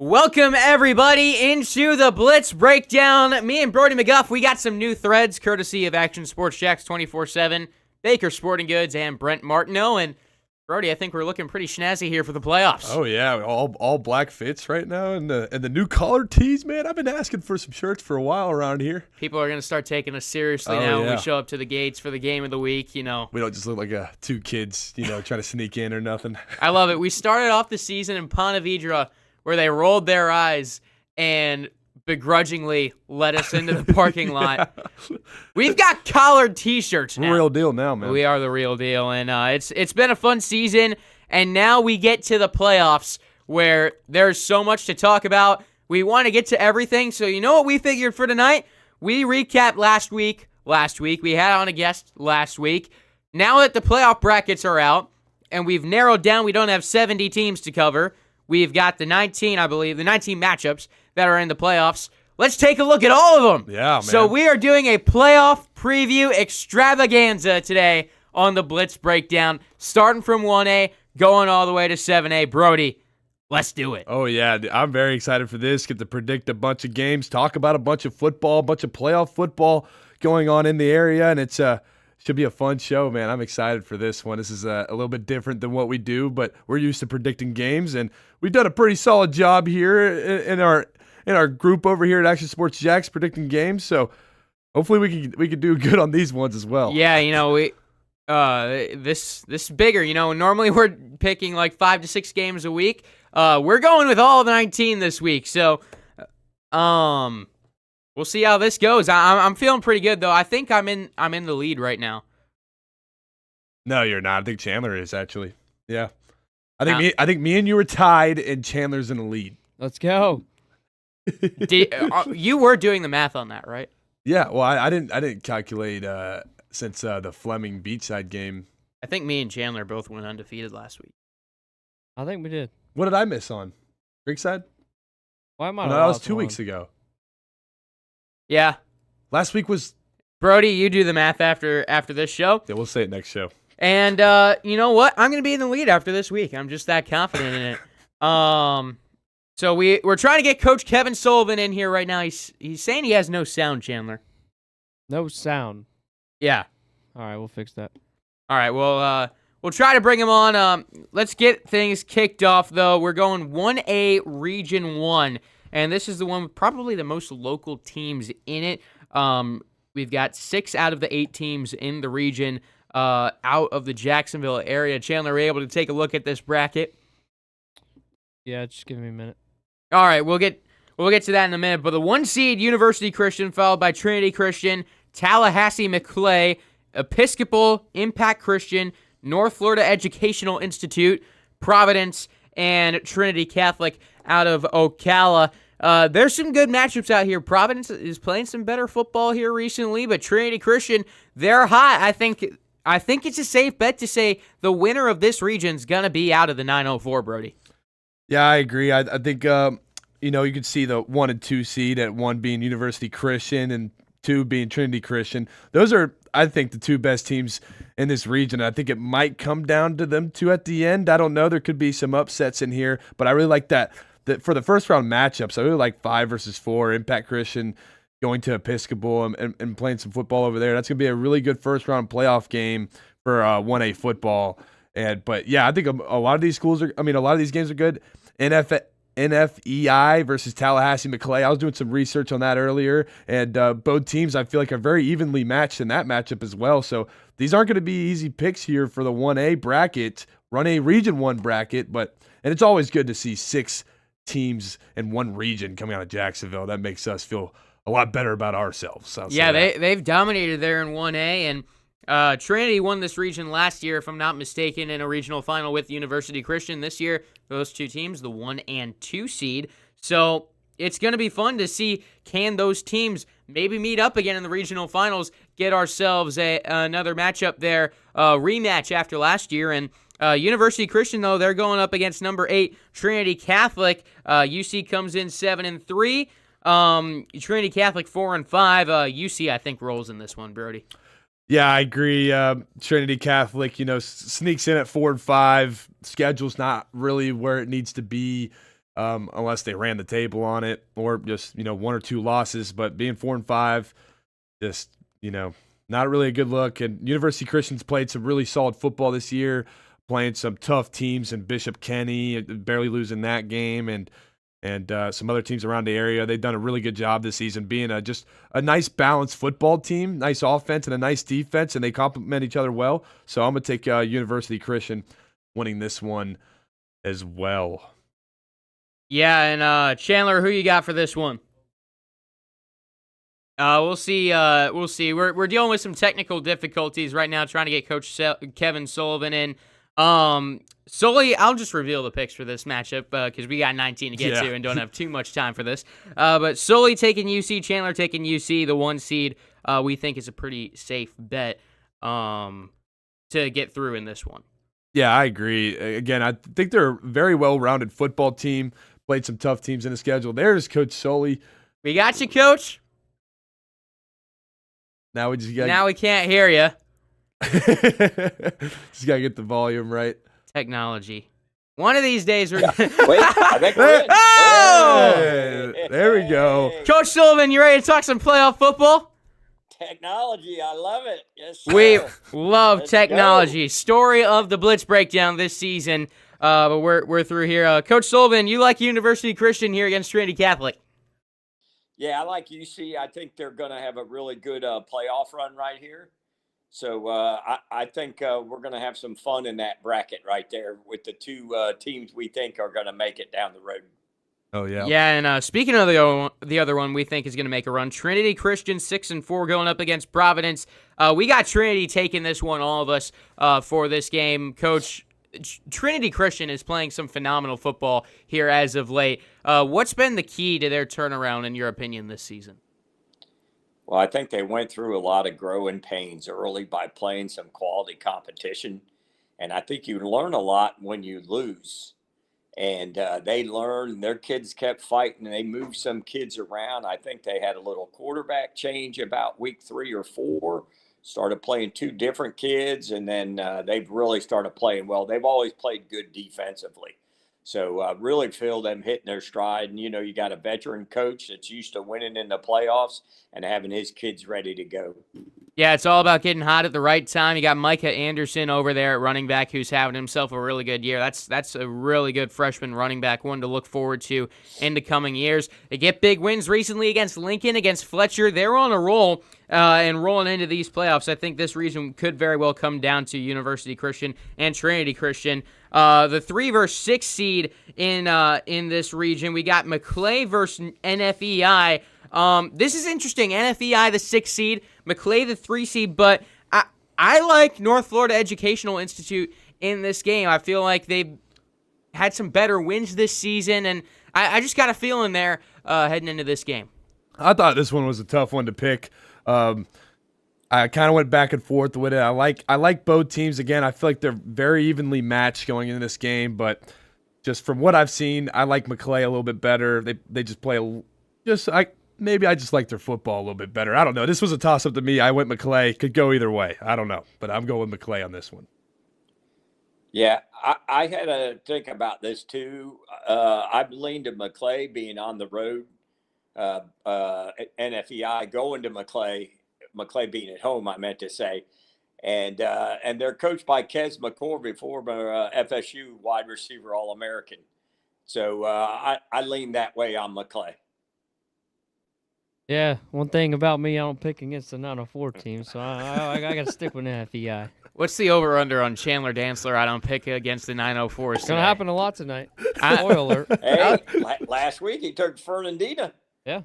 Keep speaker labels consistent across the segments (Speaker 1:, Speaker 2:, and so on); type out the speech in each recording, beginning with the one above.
Speaker 1: Welcome, everybody, into the Blitz Breakdown. Me and Brody McGough, we got some new threads courtesy of Action Sports Jacks 24/7, Baker Sporting Goods, and Brent Martineau. And, Brody, I think we're looking pretty snazzy here for the playoffs.
Speaker 2: Oh, yeah, all black fits right now. And the new collar tees, man. I've been asking for some shirts for a while around here.
Speaker 1: People are going to start taking us seriously now when we show up to the gates for the game of the week, you know.
Speaker 2: We don't just look like two kids, trying to sneak in or nothing.
Speaker 1: I love it. We started off the season in Ponte Vedra, where they rolled their eyes and begrudgingly let us into the parking lot. We've got collared T-shirts now.
Speaker 2: We're real deal now, man.
Speaker 1: We are the real deal, and it's been a fun season, and now we get to the playoffs where there's so much to talk about. We want to get to everything, so you know what we figured for tonight? We recapped last week. We had on a guest last week. Now that the playoff brackets are out, and we've narrowed down, we don't have 70 teams to cover. We've got the 19 matchups that are in the playoffs. Let's take a look at all of them.
Speaker 2: Yeah, man.
Speaker 1: So we are doing a playoff preview extravaganza today on the Blitz Breakdown, starting from 1A, going all the way to 7A. Brody, let's do it.
Speaker 2: Oh, yeah. I'm very excited for this. Get to predict a bunch of games, talk about a bunch of football, a bunch of playoff football going on in the area, and it's should be a fun show, man. I'm excited for this one. This is a little bit different than what we do, but we're used to predicting games, and we've done a pretty solid job here in our group over here at Action Sports Jacks predicting games. So hopefully we can do good on these ones as well.
Speaker 1: Yeah, we this is bigger. Normally we're picking like 5 to 6 games a week. We're going with all 19 this week. So we'll see how this goes. I'm feeling pretty good though. I think I'm in the lead right now.
Speaker 2: No, you're not. I think Chandler is actually. Yeah. I think me and you were tied and Chandler's in the lead.
Speaker 3: Let's go.
Speaker 1: You were doing the math on that, right?
Speaker 2: Yeah, well, I didn't calculate since the Fleming Beachside game.
Speaker 1: I think me and Chandler both went undefeated last week.
Speaker 3: I think we did.
Speaker 2: What did I miss on? Creekside?
Speaker 3: Why am I?
Speaker 2: No, that was 2 weeks ago.
Speaker 1: Yeah.
Speaker 2: Last week was
Speaker 1: Brody, you do the math after this show.
Speaker 2: Yeah, we'll say it next show.
Speaker 1: And you know what? I'm going to be in the lead after this week. I'm just that confident in it. So we're trying to get Coach Kevin Sullivan in here right now. He's saying he has no sound, Chandler.
Speaker 3: No sound.
Speaker 1: Yeah.
Speaker 3: All right, we'll fix that.
Speaker 1: All right, we'll try to bring him on. Let's get things kicked off, though. We're going 1A Region 1, and this is the one with probably the most local teams in it. We've got 6 out of the 8 teams in the region out of the Jacksonville area. Chandler, are you able to take a look at this bracket?
Speaker 3: Yeah, just give me a minute.
Speaker 1: All right, we'll get to that in a minute. But the 1 seed, University Christian, followed by Trinity Christian, Tallahassee McClay, Episcopal, Impact Christian, North Florida Educational Institute, Providence, and Trinity Catholic out of Ocala. There's some good matchups out here. Providence is playing some better football here recently, but Trinity Christian, they're hot. I think it's a safe bet to say the winner of this region is going to be out of the 904, Brody.
Speaker 2: Yeah, I agree. I think, you could see the 1 and 2 seed at 1 being University Christian and 2 being Trinity Christian. Those are, I think, the 2 best teams in this region. I think it might come down to them 2 at the end. I don't know. There could be some upsets in here, but I really like that for the first round matchups. I really like 5 versus 4, Impact Christian going to Episcopal and playing some football over there. That's going to be a really good first round playoff game for 1A football. But yeah, I think a lot of these games are good. NFEI versus Tallahassee McClay. I was doing some research on that earlier, and both teams I feel like are very evenly matched in that matchup as well. So these aren't going to be easy picks here for the 1A bracket, 1A Region 1 bracket, and it's always good to see 6 teams in one region coming out of Jacksonville. That makes us feel a lot better about ourselves.
Speaker 1: Yeah, they've dominated there in 1A, and Trinity won this region last year, if I'm not mistaken, in a regional final with University Christian. This year, those 2 teams, the 1 and 2 seed. So it's going to be fun to see, can those teams maybe meet up again in the regional finals, get ourselves another matchup there, rematch after last year. And University Christian, though, they're going up against number 8, Trinity Catholic. UC comes in 7-3. Trinity Catholic 4-5. UC, I think, rolls in this one, Brody.
Speaker 2: Yeah, I agree. Trinity Catholic, sneaks in at 4-5. Schedule's not really where it needs to be. unless they ran the table on it or just, 1 or 2 losses. But being 4-5, just, not really a good look. And University Christian's played some really solid football this year, playing some tough teams in Bishop Kenny, barely losing that game, and some other teams around the area. They've done a really good job this season being just a nice balanced football team, nice offense and a nice defense, and they complement each other well. So I'm going to take University Christian winning this one as well.
Speaker 1: Yeah, and Chandler, who you got for this one? We'll see. We'll see. We're dealing with some technical difficulties right now, trying to get Coach Kevin Sullivan in. Sully, I'll just reveal the picks for this matchup because we got 19 to get to and don't have too much time for this. But Sully taking UC, Chandler taking UC, the 1 seed. We think is a pretty safe bet to get through in this one.
Speaker 2: Yeah, I agree. Again, I think they're a very well-rounded football team. Played some tough teams in the schedule. There's Coach Sully.
Speaker 1: We got you, Coach.
Speaker 2: Now we just got.
Speaker 1: Now we can't hear you.
Speaker 2: Just gotta get the volume right.
Speaker 1: Technology. One of these days we're.
Speaker 4: Wait, I think we're in.
Speaker 1: Oh!
Speaker 2: Hey, there we go.
Speaker 1: Coach Sullivan, you ready to talk some playoff football?
Speaker 4: Technology, I love it. Yes, sir.
Speaker 1: We love
Speaker 4: Let's
Speaker 1: technology. Story of the Blitz breakdown this season. But we're through here. Coach Sullivan, you like University Christian here against Trinity Catholic?
Speaker 4: Yeah, I like UC. I think they're going to have a really good playoff run right here. So I think we're going to have some fun in that bracket right there with the 2 teams we think are going to make it down the road.
Speaker 2: Oh, yeah.
Speaker 1: Yeah, and speaking of the other one we think is going to make a run, Trinity Christian 6-4 going up against Providence. We got Trinity taking this one, all of us, for this game. Coach, Trinity Christian is playing some phenomenal football here as of late. What's been the key to their turnaround, in your opinion, this season?
Speaker 4: Well, I think they went through a lot of growing pains early by playing some quality competition. And I think you learn a lot when you lose. And they learned, their kids kept fighting, and they moved some kids around. I think they had a little quarterback change about week 3 or 4. Started playing 2 different kids, and then they've really started playing well. They've always played good defensively. So really feel them hitting their stride. And, you got a veteran coach that's used to winning in the playoffs and having his kids ready to go.
Speaker 1: Yeah, it's all about getting hot at the right time. You got Micah Anderson over there at running back who's having himself a really good year. That's a really good freshman running back, one to look forward to in the coming years. They get big wins recently against Lincoln, against Fletcher. They're on a roll and rolling into these playoffs. I think this region could very well come down to University Christian and Trinity Christian. The 3 versus 6 seed in this region, we got McClay versus NFEI. This is interesting. NFEI, the 6 seed, McClay, the 3 seed, but I like North Florida Educational Institute in this game. I feel like they've had some better wins this season, and I just got a feeling there heading into this game.
Speaker 2: I thought this one was a tough one to pick. I kind of went back and forth with it. I like both teams. Again, I feel like they're very evenly matched going into this game, but just from what I've seen, I like McClay a little bit better. They just play maybe I just like their football a little bit better. I don't know. This was a toss-up to me. I went McClay. Could go either way. I don't know, but I'm going with McClay on this one.
Speaker 4: Yeah, I had to think about this too. I've leaned to McClay being on the road, NFEI going to McClay being at home, I meant to say. And they're coached by Kes McCorvey, former FSU wide receiver All-American. So I lean that way on McClay.
Speaker 3: Yeah, one thing about me, I don't pick against the 904 team, so I got to stick with NFEI.
Speaker 1: What's the over-under on Chandler Dantzler? I don't pick against the 904s.
Speaker 3: It's going to happen a lot tonight. Spoiler alert.
Speaker 4: Hey, last week he took Fernandina.
Speaker 3: Yeah.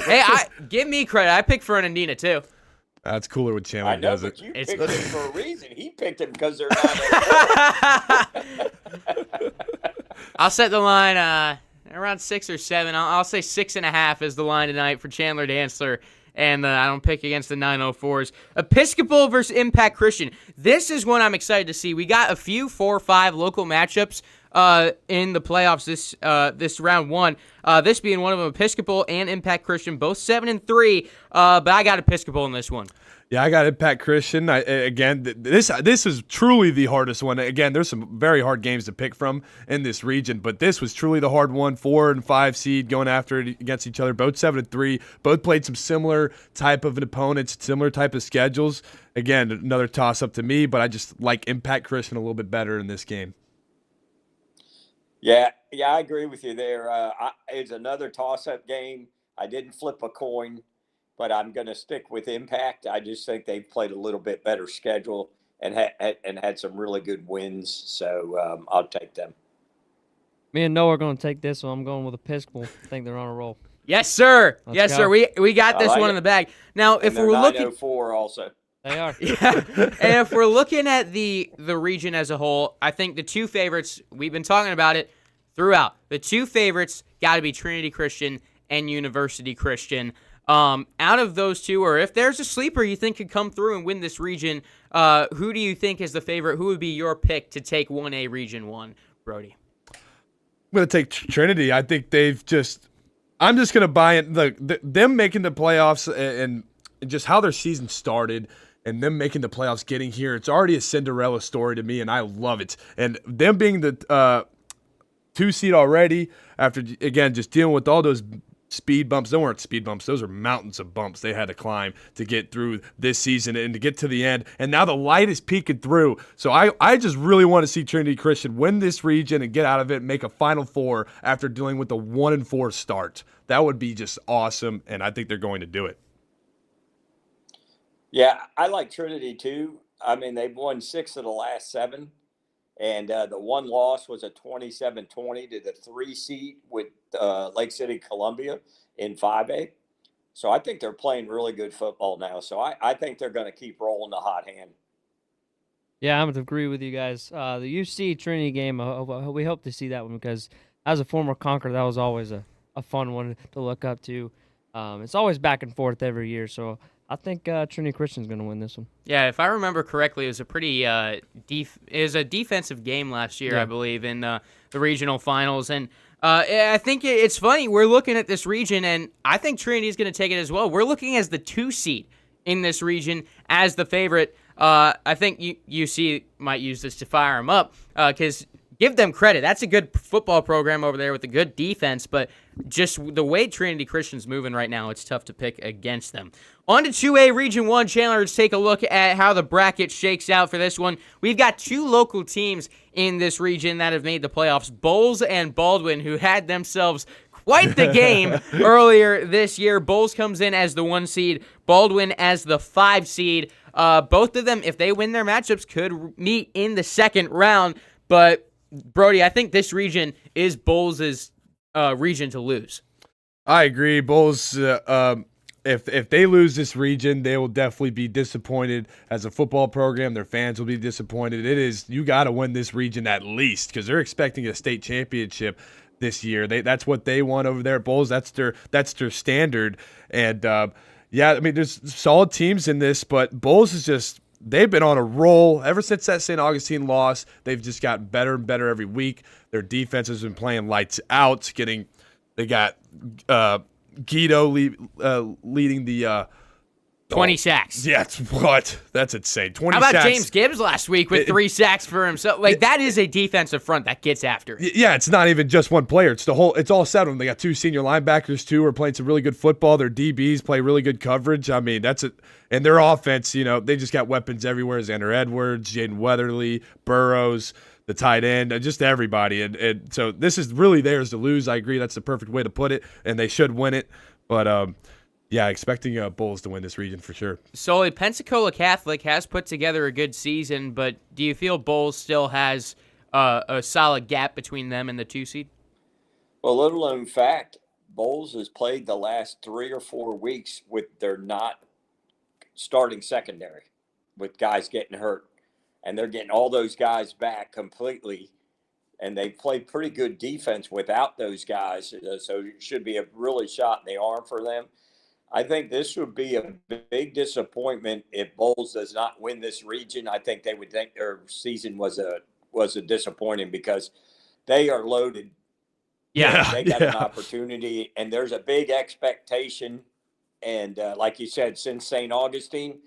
Speaker 1: Hey, give me credit. I picked Fernandina, too.
Speaker 2: That's cooler when Chandler
Speaker 4: I know,
Speaker 2: does
Speaker 4: but
Speaker 2: it.
Speaker 4: you picked him for a reason. He picked him because they're 904.
Speaker 1: I'll set the line around 6 or 7. I'll say 6.5 is the line tonight for Chandler Dantzler, and I don't pick against the 904s. Episcopal versus Impact Christian. This is one I'm excited to see. We got a few 4-5 local matchups in the playoffs this round 1. This being one of them, Episcopal and Impact Christian, both 7-3. But I got Episcopal in this one.
Speaker 2: Yeah, I got Impact Christian. This is truly the hardest one. Again, there's some very hard games to pick from in this region, but this was truly the hard one. 4 and 5 seed going after it against each other. Both 7-3. Both played some similar type of opponents, similar type of schedules. Again, another toss up to me, but I just like Impact Christian a little bit better in this game.
Speaker 4: Yeah, I agree with you there. It's another toss-up game. I didn't flip a coin, but I'm going to stick with Impact. I just think they've played a little bit better schedule and had some really good wins. So I'll take them.
Speaker 3: Me and Noah are going to take this one. I'm going with Episcopal. I think they're on a roll.
Speaker 1: Yes, sir.
Speaker 3: Let's go.
Speaker 1: Sir. We got this
Speaker 4: like
Speaker 1: one
Speaker 4: it.
Speaker 1: in the bag. Now, if
Speaker 4: And they're
Speaker 1: we're looking
Speaker 4: 904 also.
Speaker 3: They are.
Speaker 1: Yeah. And if we're looking at the region as a whole, I think the two favorites, we've been talking about it throughout. The two favorites got to be Trinity Christian and University Christian. Out of those two, or if there's a sleeper you think could come through and win this region, who do you think is the favorite? Who would be your pick to take 1A Region 1, Brody?
Speaker 2: I'm going to take Trinity. I think I'm just going to buy it. Them making the playoffs and just how their season started and them making the playoffs, getting here, it's already a Cinderella story to me, and I love it. And them being the 2 seed already after, again, just dealing with all those speed bumps. They weren't speed bumps. Those are mountains of bumps they had to climb to get through this season and to get to the end. And now the light is peeking through. So I just really want to see Trinity Christian win this region and get out of it and make a Final Four after dealing with a 1-4 start. That would be just awesome, and I think they're going to do it.
Speaker 4: Yeah, I like Trinity too. I mean, they've won 6 of the last 7. And the one loss was a 27-20 to the 3 seed with Lake City, Columbia in 5A. So I think they're playing really good football now. So I think they're going to keep rolling the hot hand.
Speaker 3: Yeah, I'm going to agree with you guys. The UC Trinity game, we hope to see that one because as a former Conqueror, that was always a fun one to look up to. It's always back and forth every year, so I think Trinity Christian's going to win this one.
Speaker 1: Yeah, if I remember correctly, it was a pretty defensive game last year, I believe, in the regional finals. And I think it's funny. We're looking at this region, and I think Trinity's going to take it as well. We're looking as the 2 seed in this region as the favorite. I think UC might use this to fire them up because give them credit. That's a good football program over there with a good defense, but just the way Trinity Christian's moving right now, it's tough to pick against them. On to 2A Region 1, Chandler, let's take a look at how the bracket shakes out for this one. We've got 2 local teams in this region that have made the playoffs, Bowles and Baldwin, who had themselves quite the game earlier this year. Bowles comes in as the 1 seed, Baldwin as the 5 seed. Both of them, if they win their matchups, could meet in the second round, but Brody, I think this region is Bowles' region to lose.
Speaker 2: I agree. Bowles, if they lose this region, they will definitely be disappointed as a football program. Their fans will be disappointed. You got to win this region at least because they're expecting a state championship this year. That's what they want over there at Bowles. That's their standard. And yeah, I mean, there's solid teams in this, but Bowles is just. They've been on a roll ever since that St. Augustine loss. They've just gotten better and better every week. Their defense has been playing lights out. They got Guido leading the
Speaker 1: 20 sacks.
Speaker 2: Yeah, that's insane. 20
Speaker 1: How about
Speaker 2: sacks.
Speaker 1: James Gibbs last week with 3 sacks for himself? That is a defensive front that gets after it.
Speaker 2: Yeah, it's not even just one player. It's all 7 of them. They got 2 senior linebackers too, who are playing some really good football. Their DBs play really good coverage. I mean, that's it. And their offense, they just got weapons everywhere. Xander Edwards, Jaden Weatherly, Burrows, the tight end, just everybody. And so this is really theirs to lose. I agree. That's the perfect way to put it. And they should win it. But yeah, expecting Bulls to win this region for sure.
Speaker 1: Sully, Pensacola Catholic has put together a good season, but do you feel Bulls still has a solid gap between them and the 2 seed?
Speaker 4: Well, little known fact, Bulls has played the last 3 or 4 weeks with their not starting secondary, with guys getting hurt. And they're getting all those guys back completely. And they played pretty good defense without those guys. So it should be a really shot in the arm for them. I think this would be a big disappointment if Bulls does not win this region. I think they would think their season was a disappointing because they are loaded.
Speaker 1: Yeah,
Speaker 4: they got an opportunity, and there's a big expectation. And like you said, since St. Augustine,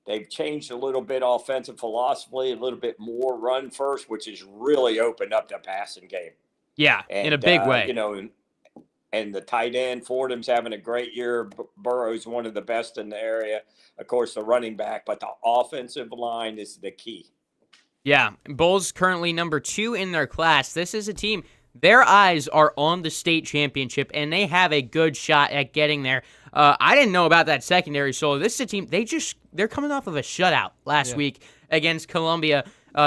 Speaker 4: They've changed a little bit offensive philosophy, a little bit more run first, which has really opened up the passing game.
Speaker 1: Yeah, in a big way.
Speaker 4: And the tight end, Fordham's having a great year. Burrow's one of the best in the area. Of course, the running back, but the offensive line is the key.
Speaker 1: Yeah, Bulls currently number 2 in their class. This is a team, their eyes are on the state championship, and they have a good shot at getting there. I didn't know about that secondary, so this is a team, they're coming off of a shutout last week against Columbia.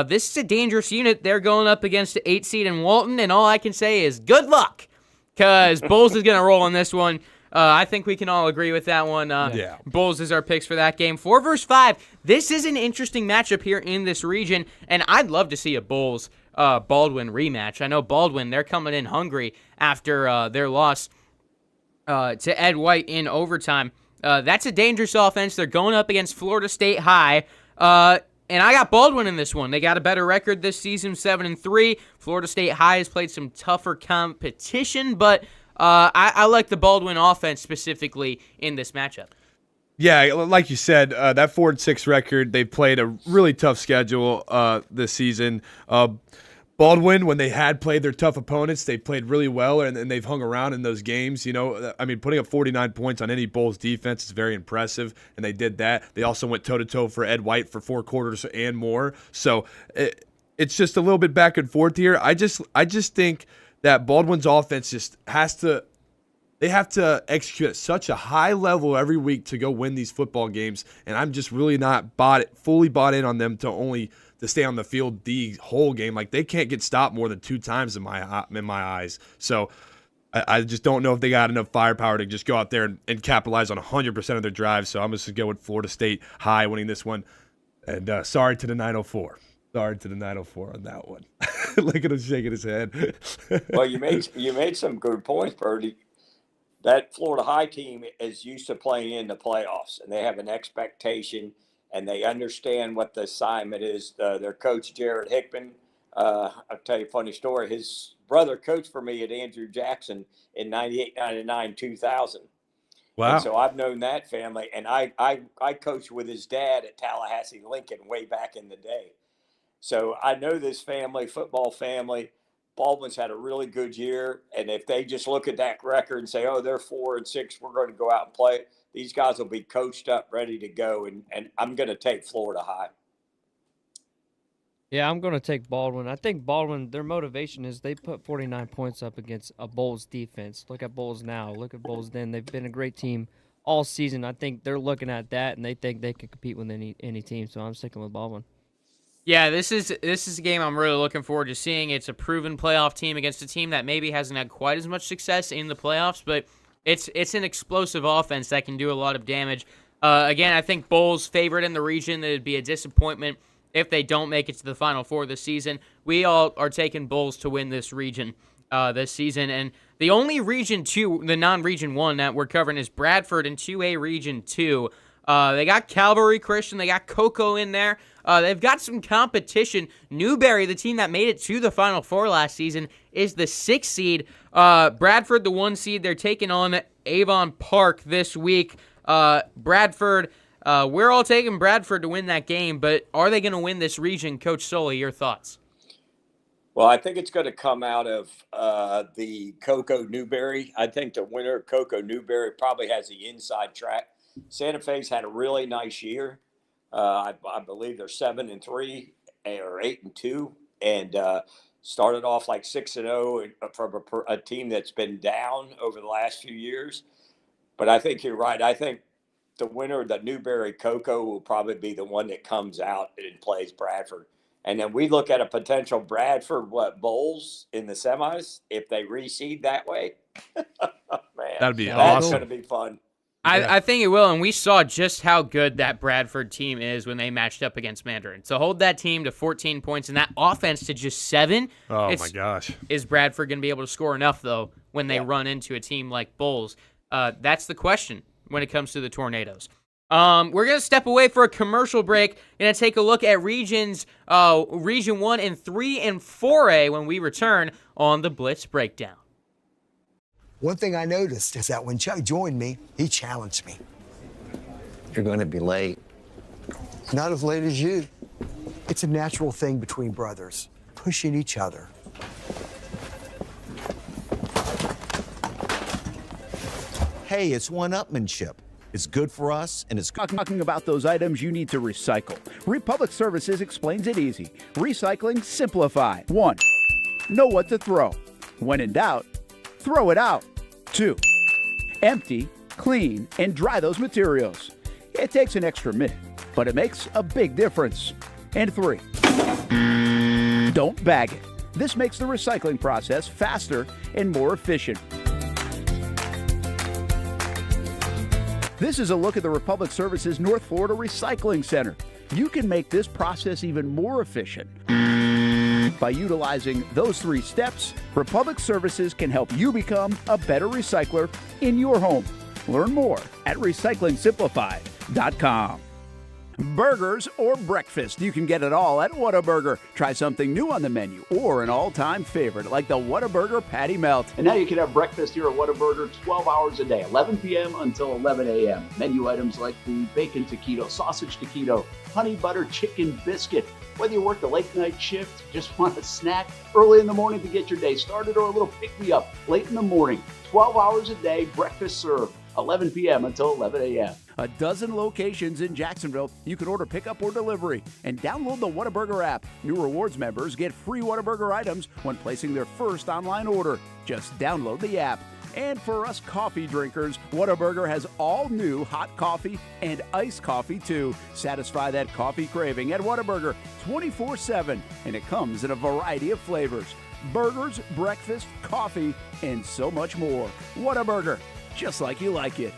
Speaker 1: This is a dangerous unit. They're going up against the 8 seed in Walton, and all I can say is good luck, because Bulls is going to roll on this one. I think we can all agree with that one. Bulls is our picks for that game. 4 versus 5. This is an interesting matchup here in this region, and I'd love to see a Bulls Baldwin rematch. I know Baldwin, they're coming in hungry after their loss to Ed White in overtime. That's a dangerous offense. They're going up against Florida State High. And I got Baldwin in this one. They got a better record this season, 7-3. Florida State High has played some tougher competition, but I like the Baldwin offense specifically in this matchup.
Speaker 2: Yeah, like you said, that 4-6 record, they played a really tough schedule this season. Baldwin, when they had played their tough opponents, they played really well, and they've hung around in those games. I mean, putting up 49 points on any Bulls defense is very impressive, and they did that. They also went toe-to-toe for Ed White for 4 quarters and more. So it's just a little bit back and forth here. I just think that Baldwin's offense just they have to execute at such a high level every week to go win these football games, and I'm just really not fully bought in on them to stay on the field the whole game. Like, they can't get stopped more than 2 times in my eyes. So I just don't know if they got enough firepower to just go out there and capitalize on 100% of their drives. So I'm just going to go with Florida State High winning this one. And sorry to the 904. Sorry to the 904 on that one. Look at him shaking his head.
Speaker 4: Well, you made some good points, Brody. That Florida High team is used to playing in the playoffs, and they have an expectation, and they understand what the assignment is. Their coach, Jared Hickman, I'll tell you a funny story. His brother coached for me at Andrew Jackson in 98, 99, 2000.
Speaker 2: Wow.
Speaker 4: And so I've known that family, and I coached with his dad at Tallahassee Lincoln way back in the day. So I know this family, football family. Baldwin's had a really good year, and if they just look at that record and say, oh, they're 4-6, we're going to go out and play, these guys will be coached up, ready to go, and I'm going to take Florida High.
Speaker 3: Yeah, I'm going to take Baldwin. I think Baldwin, their motivation is they put 49 points up against a Bulls defense. Look at Bulls now. Look at Bulls then. They've been a great team all season. I think they're looking at that, and they think they can compete with any team, so I'm sticking with Baldwin.
Speaker 1: Yeah, this is a game I'm really looking forward to seeing. It's a proven playoff team against a team that maybe hasn't had quite as much success in the playoffs, but it's an explosive offense that can do a lot of damage. Again, I think Bulls favorite in the region. It would be a disappointment if they don't make it to the Final Four this season. We all are taking Bulls to win this region this season, and the only Region 2, the non-Region 1 that we're covering is Bradford in 2A Region 2. They got Calvary Christian. They got Cocoa in there. They've got some competition. Newberry, the team that made it to the Final Four last season, is the 6th seed. Bradford, the 1 seed. They're taking on Avon Park this week. Bradford, we're all taking Bradford to win that game, but are they going to win this region? Coach Sully, your thoughts?
Speaker 4: Well, I think it's going to come out of the Cocoa Newberry. I think the winner of Cocoa Newberry probably has the inside track. Santa Fe's had a really nice year. I believe they're 7-3 or 8-2, and started off like 6-0 from a team that's been down over the last few years. But I think you're right. I think the winner of the Newberry Cocoa will probably be the one that comes out and plays Bradford. And then we look at a potential Bradford Bulls in the semis if they reseed that way. Man,
Speaker 2: that'd be
Speaker 4: that's
Speaker 2: awesome.
Speaker 4: going to be fun.
Speaker 1: I think it will, and we saw just how good that Bradford team is when they matched up against Mandarin. So hold that team to 14 points and that offense to just 7.
Speaker 2: Oh, my gosh.
Speaker 1: Is Bradford going to be able to score enough, though, when they run into a team like Bulls? That's the question when it comes to the Tornadoes. We're going to step away for a commercial break. Going to take a look at regions, Region 1 and 3 and 4A when we return on the Blitz Breakdown.
Speaker 5: One thing I noticed is that when Chuck joined me, he challenged me.
Speaker 6: You're going to be late.
Speaker 5: Not as late as you. It's a natural thing between brothers, pushing each other.
Speaker 6: Hey, it's one-upmanship. It's good for us, and it's
Speaker 7: Talking about those items you need to recycle. Republic Services explains it easy. Recycling simplified. 1. Know what to throw. When in doubt, throw it out. 2. Empty, clean, and dry those materials. It takes an extra minute, but it makes a big difference. And 3. Don't bag it. This makes the recycling process faster and more efficient. This is a look at the Republic Services North Florida Recycling Center. You can make this process even more efficient. By utilizing those 3 steps, Republic Services can help you become a better recycler in your home. Learn more at recyclingsimplified.com. Burgers or breakfast, you can get it all at Whataburger. Try something new on the menu or an all-time favorite like the Whataburger Patty Melt.
Speaker 8: And now you can have breakfast here at Whataburger 12 hours a day, 11 p.m. until 11 a.m. Menu items like the bacon taquito, sausage taquito, honey butter chicken biscuit. Whether you work the late night shift, just want a snack early in the morning to get your day started, or a little pick-me-up late in the morning, 12 hours a day, breakfast served, 11 p.m. until 11 a.m.
Speaker 7: A dozen locations in Jacksonville. You can order pickup or delivery and download the Whataburger app. New rewards members get free Whataburger items when placing their first online order. Just download the app. And for us coffee drinkers, Whataburger has all new hot coffee and iced coffee too. Satisfy that coffee craving at Whataburger 24/7, and it comes in a variety of flavors. Burgers, breakfast, coffee, and so much more. Whataburger, just like you like it.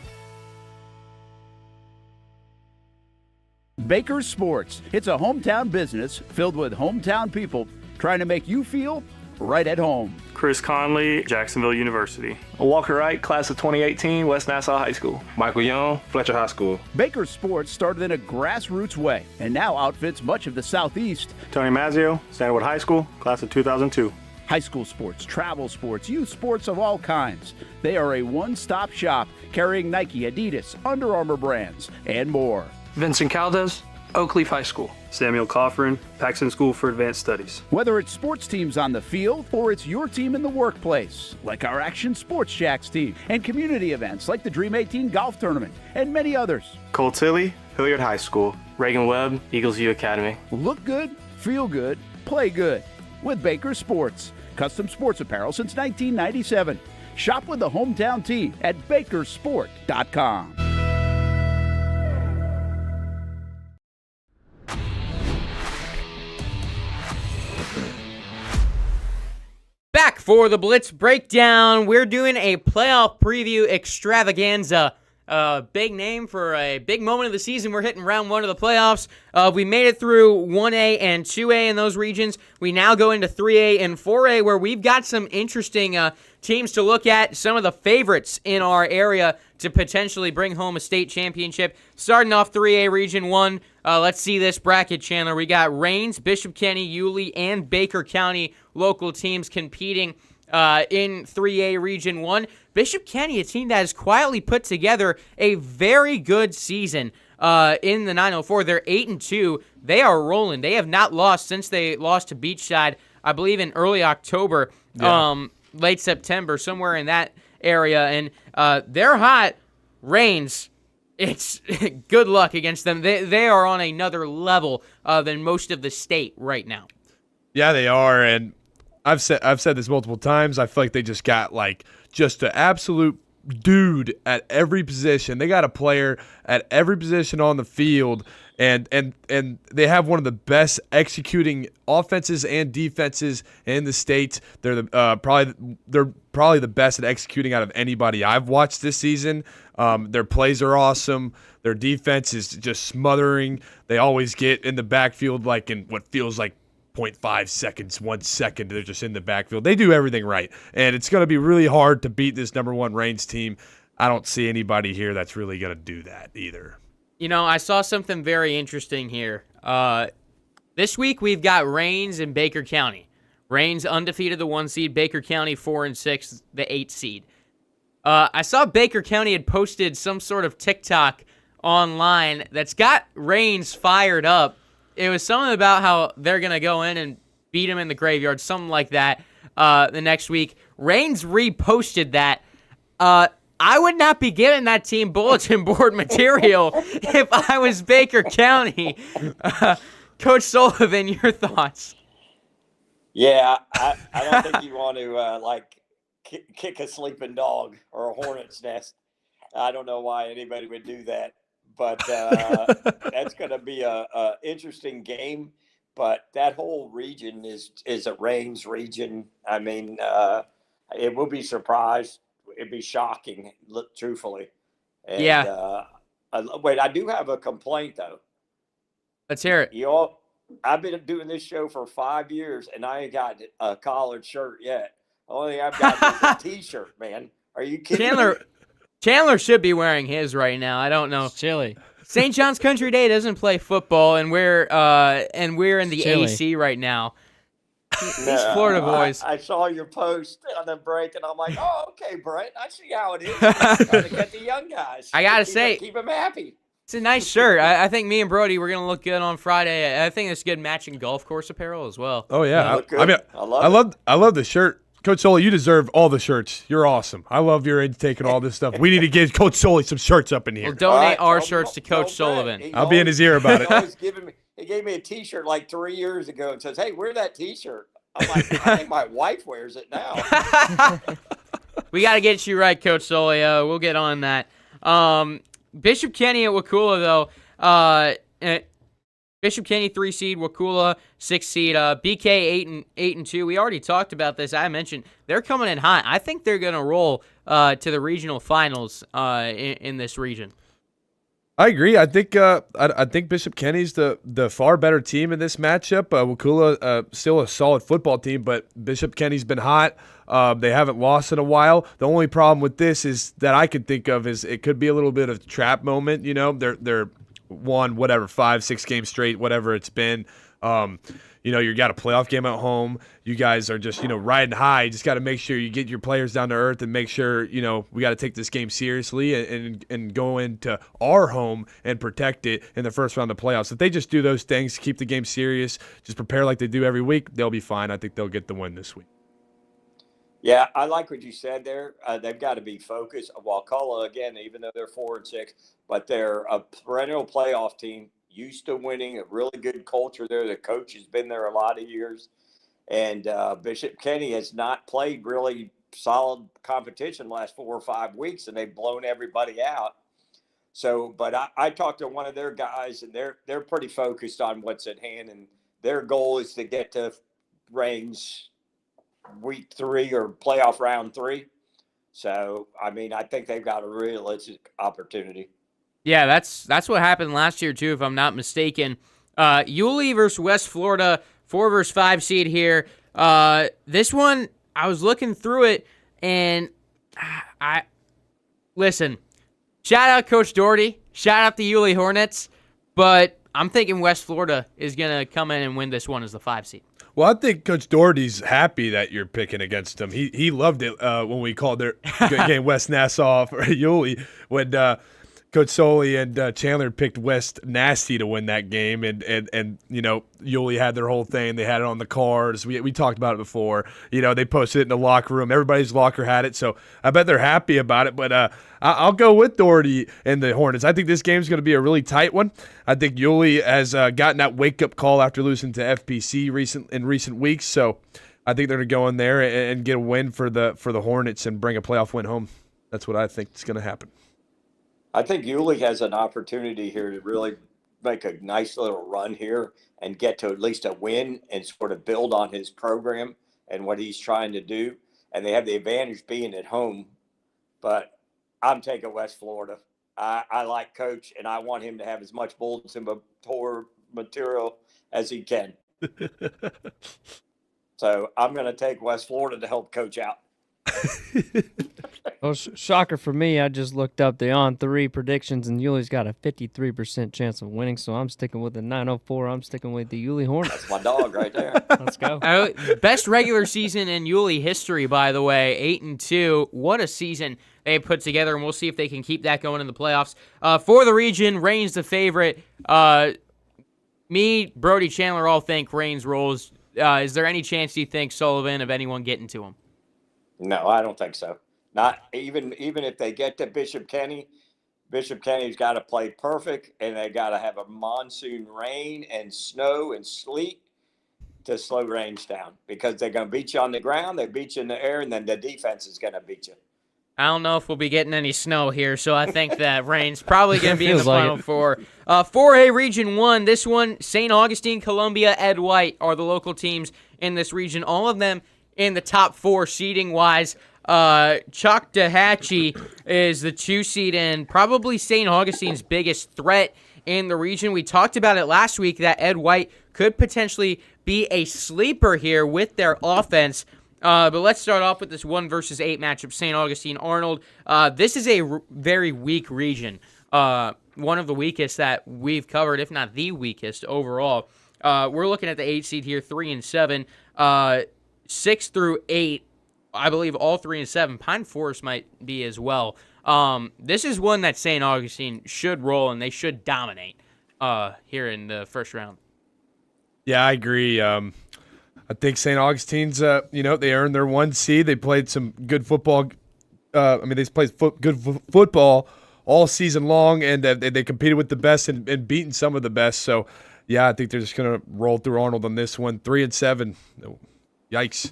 Speaker 7: Baker's Sports. It's a hometown business filled with hometown people trying to make you feel right at home.
Speaker 9: Chris Conley, Jacksonville University.
Speaker 10: Walker Wright, class of 2018, West Nassau High School. Michael Young, Fletcher High School.
Speaker 7: Baker's Sports started in a grassroots way and now outfits much of the Southeast.
Speaker 9: Tony Mazzio, Sandalwood High School, class of 2002.
Speaker 7: High school sports, travel sports, youth sports of all kinds. They are a one-stop shop carrying Nike, Adidas, Under Armour brands, and more.
Speaker 10: Vincent Caldes, Oak Leaf High School.
Speaker 9: Samuel Coffrin, Paxton School for Advanced Studies.
Speaker 7: Whether it's sports teams on the field or it's your team in the workplace, like our Action Sports Shacks team, and community events like the Dream 18 Golf Tournament, and many others.
Speaker 10: Cole Tilley, Hilliard High School. Reagan Webb, Eagles View Academy.
Speaker 7: Look good, feel good, play good with Baker Sports. Custom sports apparel since 1997. Shop with the hometown team at bakersport.com.
Speaker 1: Back for the Blitz breakdown. We're doing a playoff preview extravaganza. Big name for a big moment of the season. We're hitting round 1 of the playoffs. We made it through 1A and 2A in those regions. We now go into 3A and 4A, where we've got some interesting teams to look at, some of the favorites in our area to potentially bring home a state championship. Starting off 3A Region 1, let's see this bracket, Chandler. We got Rains, Bishop Kenny, Yulee, and Baker County local teams competing in 3A Region 1. Bishop Kenny, a team that has quietly put together a very good season in the 904. They're 8-2. They are rolling. They have not lost since they lost to Beachside, I believe, in early October, late September, somewhere in that area. And they're hot. Rains, it's good luck against them. They are on another level than most of the state right now.
Speaker 2: Yeah, they are, and I've said this multiple times. I feel like they just got just an absolute dude at every position. They got a player at every position on the field, and they have one of the best executing offenses and defenses in the state. They're probably the best at executing out of anybody I've watched this season. Their plays are awesome. Their defense is just smothering. They always get in the backfield in what feels like 0.5 seconds, 1 second. They're just in the backfield. They do everything right, and it's going to be really hard to beat this number 1 Reigns team. I don't see anybody here that's really going to do that either.
Speaker 1: You know, I saw something very interesting here. This week we've got Reigns and Baker County. Reigns undefeated, the 1 seed. Baker County 4-6, the 8 seed. I saw Baker County had posted some sort of TikTok online that's got Reigns fired up. It was something about how they're going to go in and beat him in the graveyard, something like that, the next week. Reigns reposted that. I would not be giving that team bulletin board material if I was Baker County. Coach Sullivan, your thoughts?
Speaker 4: Yeah, I don't think you want to kick a sleeping dog or a hornet's nest. I don't know why anybody would do that, but that's going to be a interesting game. But that whole region is a Reigns region. I mean, it will be surprised. It'd be shocking, truthfully. And,
Speaker 1: yeah.
Speaker 4: Wait, I do have a complaint though.
Speaker 1: Let's hear it.
Speaker 4: I've been doing this show for 5 years, and I ain't got a collared shirt yet. The only thing I've got is a T-shirt, man. Are you kidding me?
Speaker 1: Chandler should be wearing his right now. I don't know.
Speaker 3: It's chilly.
Speaker 1: St. John's Country Day doesn't play football, and we're in the AC right now. These Florida boys.
Speaker 4: I saw your post on the break, and I'm like, oh, okay, Brent. I see how it is. Trying to get the young guys.
Speaker 1: I gotta say,
Speaker 4: keep them happy.
Speaker 1: It's a nice shirt. I think me and Brody, we're gonna look good on Friday. I think it's good matching golf course apparel as well.
Speaker 2: Oh yeah,
Speaker 4: I mean,
Speaker 2: I love the shirt. Coach Sully, you deserve all the shirts. You're awesome. I love your intake and all this stuff. We need to give Coach Sully some shirts up in here.
Speaker 1: We'll donate our shirts to Coach Sullivan.
Speaker 2: I'll be in his ear about it.
Speaker 4: He gave me a T-shirt like 3 years ago and says, "Hey, wear that T-shirt." I'm like, I think my wife wears it now.
Speaker 1: We got to get you right, Coach Sully. We'll get on that. Bishop Kenny at Wakulla, though. Bishop Kenny 3 seed, Wakulla 6 seed, BK 8 and 2. We already talked about this. I mentioned they're coming in hot. I think they're going to roll to the regional finals in this region.
Speaker 2: I agree. I think Bishop Kenny's the far better team in this matchup. Wakulla still a solid football team, but Bishop Kenny's been hot. They haven't lost in a while. The only problem with this is that I could think of is it could be a little bit of trap moment. You know, they're won 5-6 games straight, whatever it's been. You got a playoff game at home. You guys are just, riding high. You just got to make sure you get your players down to earth and make sure, we got to take this game seriously and go into our home and protect it in the first round of playoffs. If they just do those things, keep the game serious, just prepare like they do every week, they'll be fine. I think they'll get the win this week.
Speaker 4: Yeah, I like what you said there. They've got to be focused. Wakulla, again, even though they're 4-6, but they're a perennial playoff team, used to winning, a really good culture there. The coach has been there a lot of years. And Bishop Kenny has not played really solid competition the last 4 or 5 weeks, and they've blown everybody out. So, but I talked to one of their guys, and they're pretty focused on what's at hand, and their goal is to get to Reigns week 3 or playoff round 3. So, I mean, I think they've got a realistic opportunity.
Speaker 1: Yeah, that's what happened last year too, if I'm not mistaken. Yulee versus West Florida, 4 versus 5 seed here. This one, I was looking through it, and listen. Shout out Coach Doherty, shout out the Yulee Hornets, but I'm thinking West Florida is gonna come in and win this one as the 5 seed.
Speaker 2: Well, I think Coach Doherty's happy that you're picking against him. He loved it when we called their game West Nassau for Yulee when Coach Sully and Chandler picked West Nasty to win that game, and Yulee had their whole thing. They had it on the cards. We talked about it before. They posted it in the locker room. Everybody's locker had it, so I bet they're happy about it. But I'll go with Doherty and the Hornets. I think this game's going to be a really tight one. I think Yulee has gotten that wake-up call after losing to FPC in recent weeks, so I think they're going to go in there and get a win for the Hornets and bring a playoff win home. That's what I think is going to happen.
Speaker 4: I think Yulee has an opportunity here to really make a nice little run here and get to at least a win and sort of build on his program and what he's trying to do. And they have the advantage being at home. But I'm taking West Florida. I like Coach, and I want him to have as much bulletin board material as he can. So I'm going to take West Florida to help Coach out.
Speaker 3: Well, shocker for me, I just looked up the on-3 predictions, and Yuli's got a 53% chance of winning, so I'm sticking with the 904. I'm sticking with the Yulee Hornets.
Speaker 4: That's my dog right there.
Speaker 3: Let's go.
Speaker 1: Best regular season in Yulee history, by the way, 8-2. What a season they put together, and we'll see if they can keep that going in the playoffs. For the region, Reigns the favorite. Me, Brody, Chandler all think Reigns rolls. Is there any chance you think, Sullivan, of anyone getting to him?
Speaker 4: No, I don't think so. Not even if they get to Bishop Kenny. Bishop Kenny's got to play perfect, and they got to have a monsoon rain and snow and sleet to slow Reigns down, because they're going to beat you on the ground, they beat you in the air, and then the defense is going to beat you.
Speaker 1: I don't know if we'll be getting any snow here, so I think that Reigns probably going to be in the
Speaker 3: Feels like
Speaker 1: Final
Speaker 3: it.
Speaker 1: Four. 4A Region 1, this one, St. Augustine, Columbia, Ed White are the local teams in this region. All of them in the top 4 seeding-wise. Choctawhatchee is the 2 seed and probably St. Augustine's biggest threat in the region. We talked about it last week that Ed White could potentially be a sleeper here with their offense. But let's start off with this 1 versus 8 matchup, St. Augustine-Arnold. This is a very weak region. One of the weakest that we've covered, if not the weakest overall. We're looking at the 8 seed here, 3 and 7. 6 through 8, I believe all 3 and 7. Pine Forest might be as well. This is one that St. Augustine should roll, and they should dominate here in the first round.
Speaker 2: Yeah, I agree. I think St. Augustine's, they earned their 1 seed. They played some good football. They played good football all season long, and they competed with the best and beaten some of the best. So, yeah, I think they're just going to roll through Arnold on this one. 3 and 7. Yikes.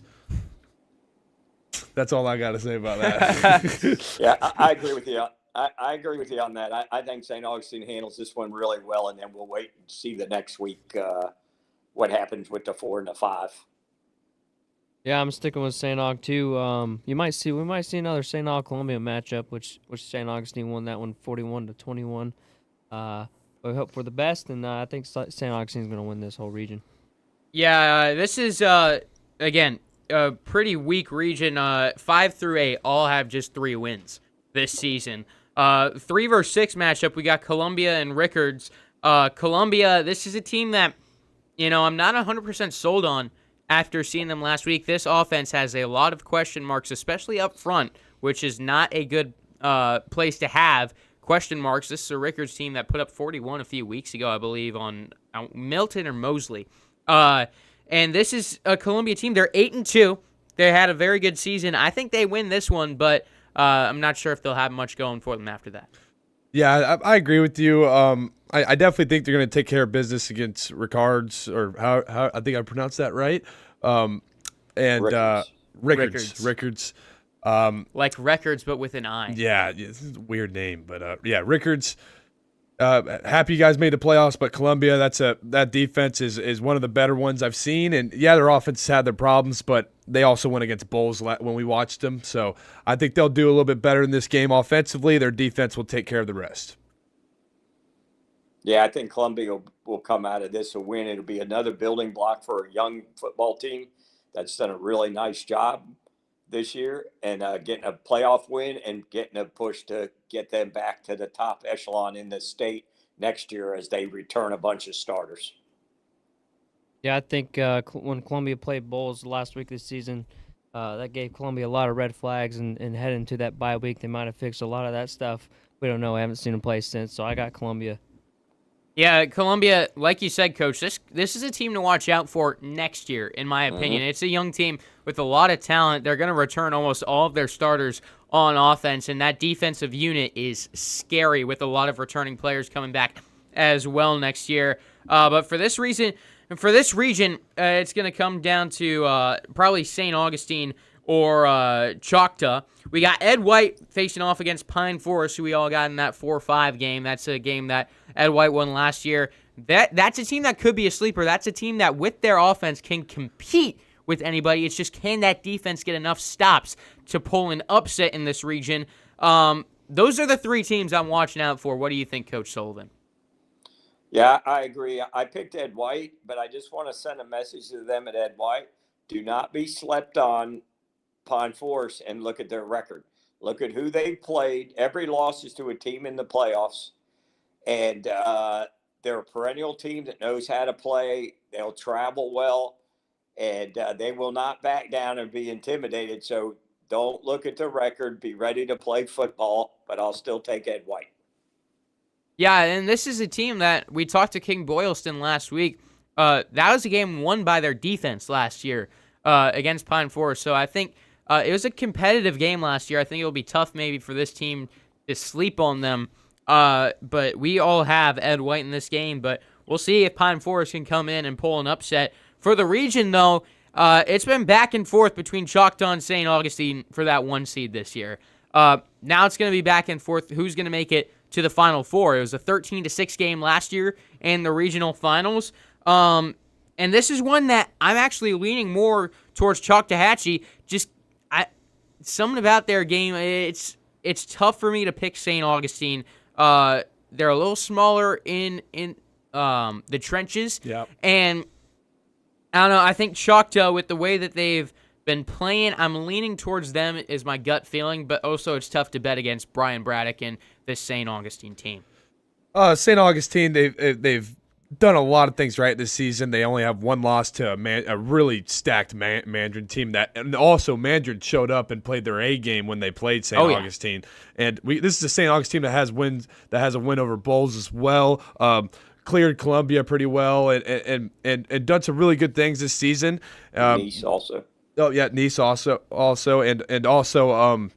Speaker 2: That's all I got to say about that.
Speaker 4: Yeah, I agree with you. I agree with you on that. I think St. Augustine handles this one really well, and then we'll wait and see the next week what happens with the 4 and the 5.
Speaker 3: Yeah, I'm sticking with St. Aug too. We might see another St. Aug Columbia matchup, which St. Augustine won that one 41-21. We hope for the best, and I think St. Augustine's going to win this whole region.
Speaker 1: Yeah, this is again a pretty weak region. 5 through 8 all have just 3 wins this season. 3 versus 6 matchup, we got Columbia and Rickards. Columbia, this is a team that I'm not 100% sold on. After seeing them last week, this offense has a lot of question marks, especially up front, which is not a good place to have question marks. This is a Rickards team that put up 41 a few weeks ago, I believe, on Milton or Mosley. And this is a Columbia team. They're 8-2. They had a very good season. I think they win this one, but I'm not sure if they'll have much going for them after that.
Speaker 2: Yeah, I agree with you. I definitely think they're going to take care of business against Rickards, or how I think I pronounced that right. Rickards.
Speaker 1: Like records, but with an I.
Speaker 2: Yeah, this is a weird name, but Rickards. Happy you guys made the playoffs, but Columbia, that defense is one of the better ones I've seen. And yeah, their offense had their problems, but they also went against Bulls when we watched them. So I think they'll do a little bit better in this game offensively. Their defense will take care of the rest.
Speaker 4: Yeah, I think Columbia will come out of this a win. It'll be another building block for a young football team that's done a really nice job this year, and getting a playoff win and getting a push to get them back to the top echelon in the state next year as they return a bunch of starters.
Speaker 3: Yeah, I think when Columbia played Bulls last week this season, that gave Columbia a lot of red flags, and heading into that bye week, they might have fixed a lot of that stuff. We don't know. I haven't seen them play since, so I got Columbia.
Speaker 1: Yeah, Columbia, like you said, Coach, this is a team to watch out for next year, in my opinion. It's a young team with a lot of talent. They're going to return almost all of their starters on offense, and that defensive unit is scary with a lot of returning players coming back as well next year. But for this region, it's going to come down to probably St. Augustine or Choctaw. We got Ed White facing off against Pine Forest, who we all got in that 4-5 game. That's a game that Ed White won last year. That's a team that could be a sleeper. That's a team that, with their offense, can compete with anybody. It's just, can that defense get enough stops to pull an upset in this region? Those are the 3 teams I'm watching out for. What do you think, Coach Sullivan?
Speaker 4: Yeah, I agree. I picked Ed White, but I just want to send a message to them at Ed White. Do not be slept on Pine Forest and look at their record. Look at who they played. Every loss is to a team in the playoffs. And they're a perennial team that knows how to play. They'll travel well. And they will not back down and be intimidated. So don't look at the record. Be ready to play football. But I'll still take Ed White.
Speaker 1: Yeah, and this is a team that we talked to King Boylston last week. That was a game won by their defense last year against Pine Forest. So I think it was a competitive game last year. I think it'll be tough maybe for this team to sleep on them. But we all have Ed White in this game. But we'll see if Pine Forest can come in and pull an upset. For the region, though, it's been back and forth between Choctaw and St. Augustine for that 1 seed this year. Now it's going to be back and forth. Who's going to make it to the Final Four? It was a 13-6 game last year in the regional finals. And this is one that I'm actually leaning more towards Choctawhatchee. Just something about their game. It's tough for me to pick St. Augustine. They're a little smaller in the trenches.
Speaker 2: Yep.
Speaker 1: And I don't know. I think Choctaw, with the way that they've been playing, I'm leaning towards them is my gut feeling, but also it's tough to bet against Brian Braddock and this St. Augustine team.
Speaker 2: St. Augustine, they've done a lot of things right this season. They only have one loss to a really stacked Mandarin team. And also Mandarin showed up and played their A game when they played St. Augustine. And this is a St. Augustine that has a win over Bowles as well. Cleared Columbia pretty well and done some really good things this season.
Speaker 4: Nice also.
Speaker 2: Oh yeah, Nice also and also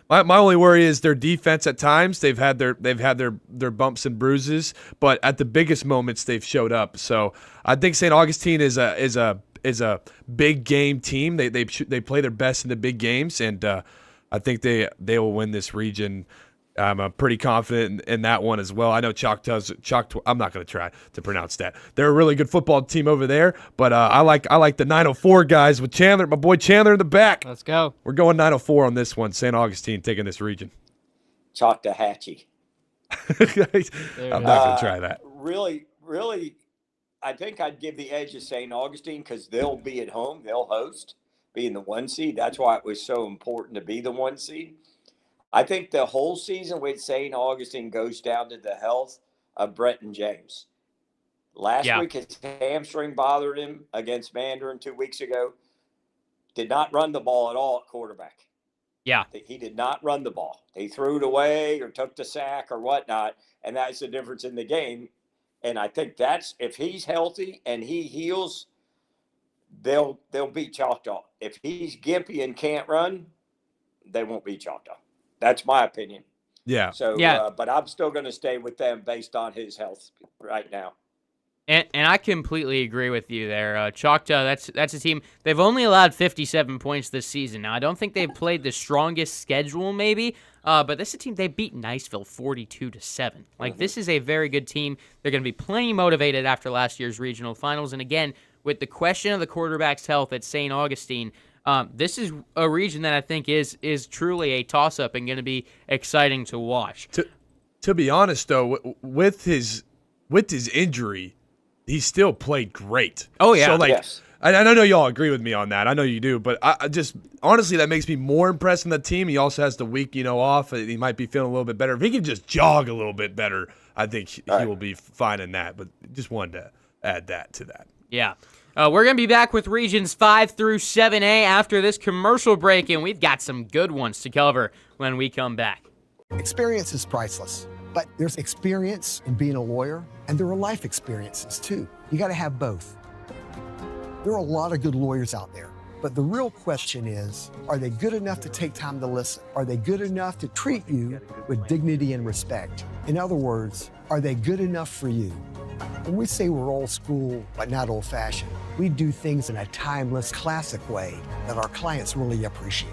Speaker 2: my only worry is their defense at times. They've had their bumps and bruises, but at the biggest moments they've showed up. So I think St. Augustine is a big game team. They play their best in the big games, and I think they will win this region. I'm pretty confident in that one as well. I know Choctaw. I'm not going to try to pronounce that. They're a really good football team over there, but I like the 904 guys with Chandler, my boy Chandler in the back.
Speaker 3: Let's go.
Speaker 2: We're going 904 on this one. St. Augustine taking this region.
Speaker 4: Choctawhatchee.
Speaker 2: I'm not going to try that.
Speaker 4: Really, I think I'd give the edge to St. Augustine because they'll be at home. They'll host, being the 1 seed. That's why it was so important to be the 1 seed. I think the whole season with St. Augustine goes down to the health of Brenton James. Last week, his hamstring bothered him against Mandarin 2 weeks ago. Did not run the ball at all at quarterback.
Speaker 1: Yeah.
Speaker 4: He did not run the ball. He threw it away or took the sack or whatnot, and that's the difference in the game. And I think that's, if he's healthy and he heals, they'll beat Choctaw. If he's gimpy and can't run, they won't beat Choctaw. That's my opinion.
Speaker 2: Yeah.
Speaker 4: So, but I'm still going to stay with them based on his health right now.
Speaker 1: And I completely agree with you there. Choctaw, that's a team. They've only allowed 57 points this season. Now, I don't think they've played the strongest schedule maybe, but this is a team, they beat Niceville 42-7. Like, this is a very good team. They're going to be plenty motivated after last year's regional finals. And again, with the question of the quarterback's health at St. Augustine, this is a region that I think is truly a toss-up and going to be exciting to watch.
Speaker 2: To be honest, though, with his injury, he still played great.
Speaker 1: Oh, yeah.
Speaker 2: So,
Speaker 4: Yes.
Speaker 2: I know y'all agree with me on that. I know you do, but I just honestly that makes me more impressed in the team. He also has the week, off. He might be feeling a little bit better. If he can just jog a little bit better, I think he will be fine in that. But just wanted to add that to that.
Speaker 1: Yeah. We're going to be back with Regions 5 through 7A after this commercial break, and we've got some good ones to cover when we come back.
Speaker 5: Experience is priceless, but there's experience in being a lawyer, and there are life experiences too. You got to have both. There are a lot of good lawyers out there, but the real question is, are they good enough to take time to listen? Are they good enough to treat you with dignity and respect? In other words, are they good enough for you? When we say we're old school, but not old fashioned, we do things in a timeless, classic way that our clients really appreciate.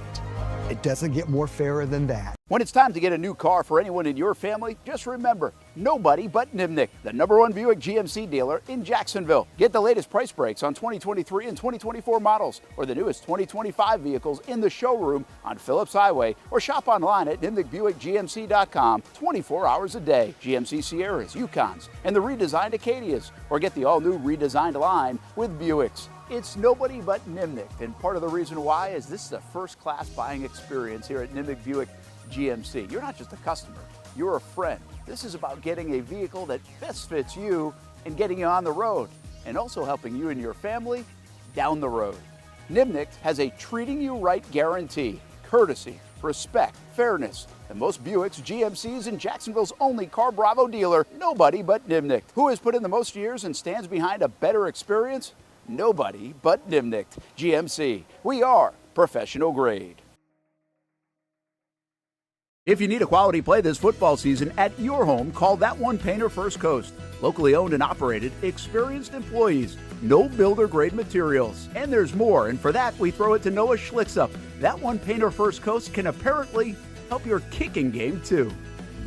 Speaker 5: It doesn't get more fairer than that.
Speaker 7: When it's time to get a new car for anyone in your family, just remember, nobody but Nimnick, the #1 Buick GMC dealer in Jacksonville. Get the latest price breaks on 2023 and 2024 models or the newest 2025 vehicles in the showroom on Phillips Highway or shop online at NimnickBuickGMC.com 24 hours a day. GMC Sierras, Yukons, and the redesigned Acadias, or get the all-new redesigned line with Buicks. It's nobody but Nimnicht, and part of the reason why is this is a first-class buying experience here at Nimnicht Buick GMC. You're not just a customer, you're a friend. This is about getting a vehicle that best fits you and getting you on the road, and also helping you and your family down the road. Nimnicht has a treating you right guarantee, courtesy, respect, fairness. And most Buicks, GMCs, and Jacksonville's only Car Bravo dealer, nobody but Nimnicht. Who has put in the most years and stands behind a better experience? Nobody but Nimnicht. GMC. We are professional grade. If you need a quality play this football season at your home, call That One Painter First Coast. Locally owned and operated, experienced employees, no builder grade materials. And there's more, and for that we throw it to Noah Schlicksup. That One Painter First Coast can apparently help your kicking game too.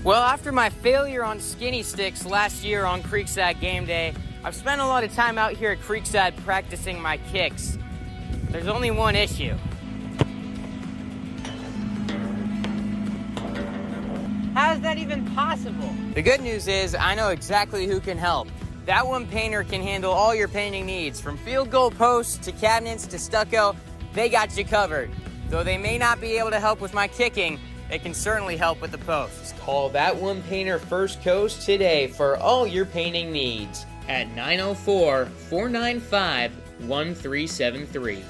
Speaker 1: Well, after my failure on skinny sticks last year on Creekside game day, I've spent a lot of time out here at Creekside practicing my kicks. There's only one issue. How is that even possible? The good news is I know exactly who can help. That One Painter can handle all your painting needs, from field goal posts to cabinets to stucco. They got you covered. Though they may not be able to help with my kicking, they can certainly help with the posts. Call That One Painter First Coast today for all your painting needs at 904-495-1373.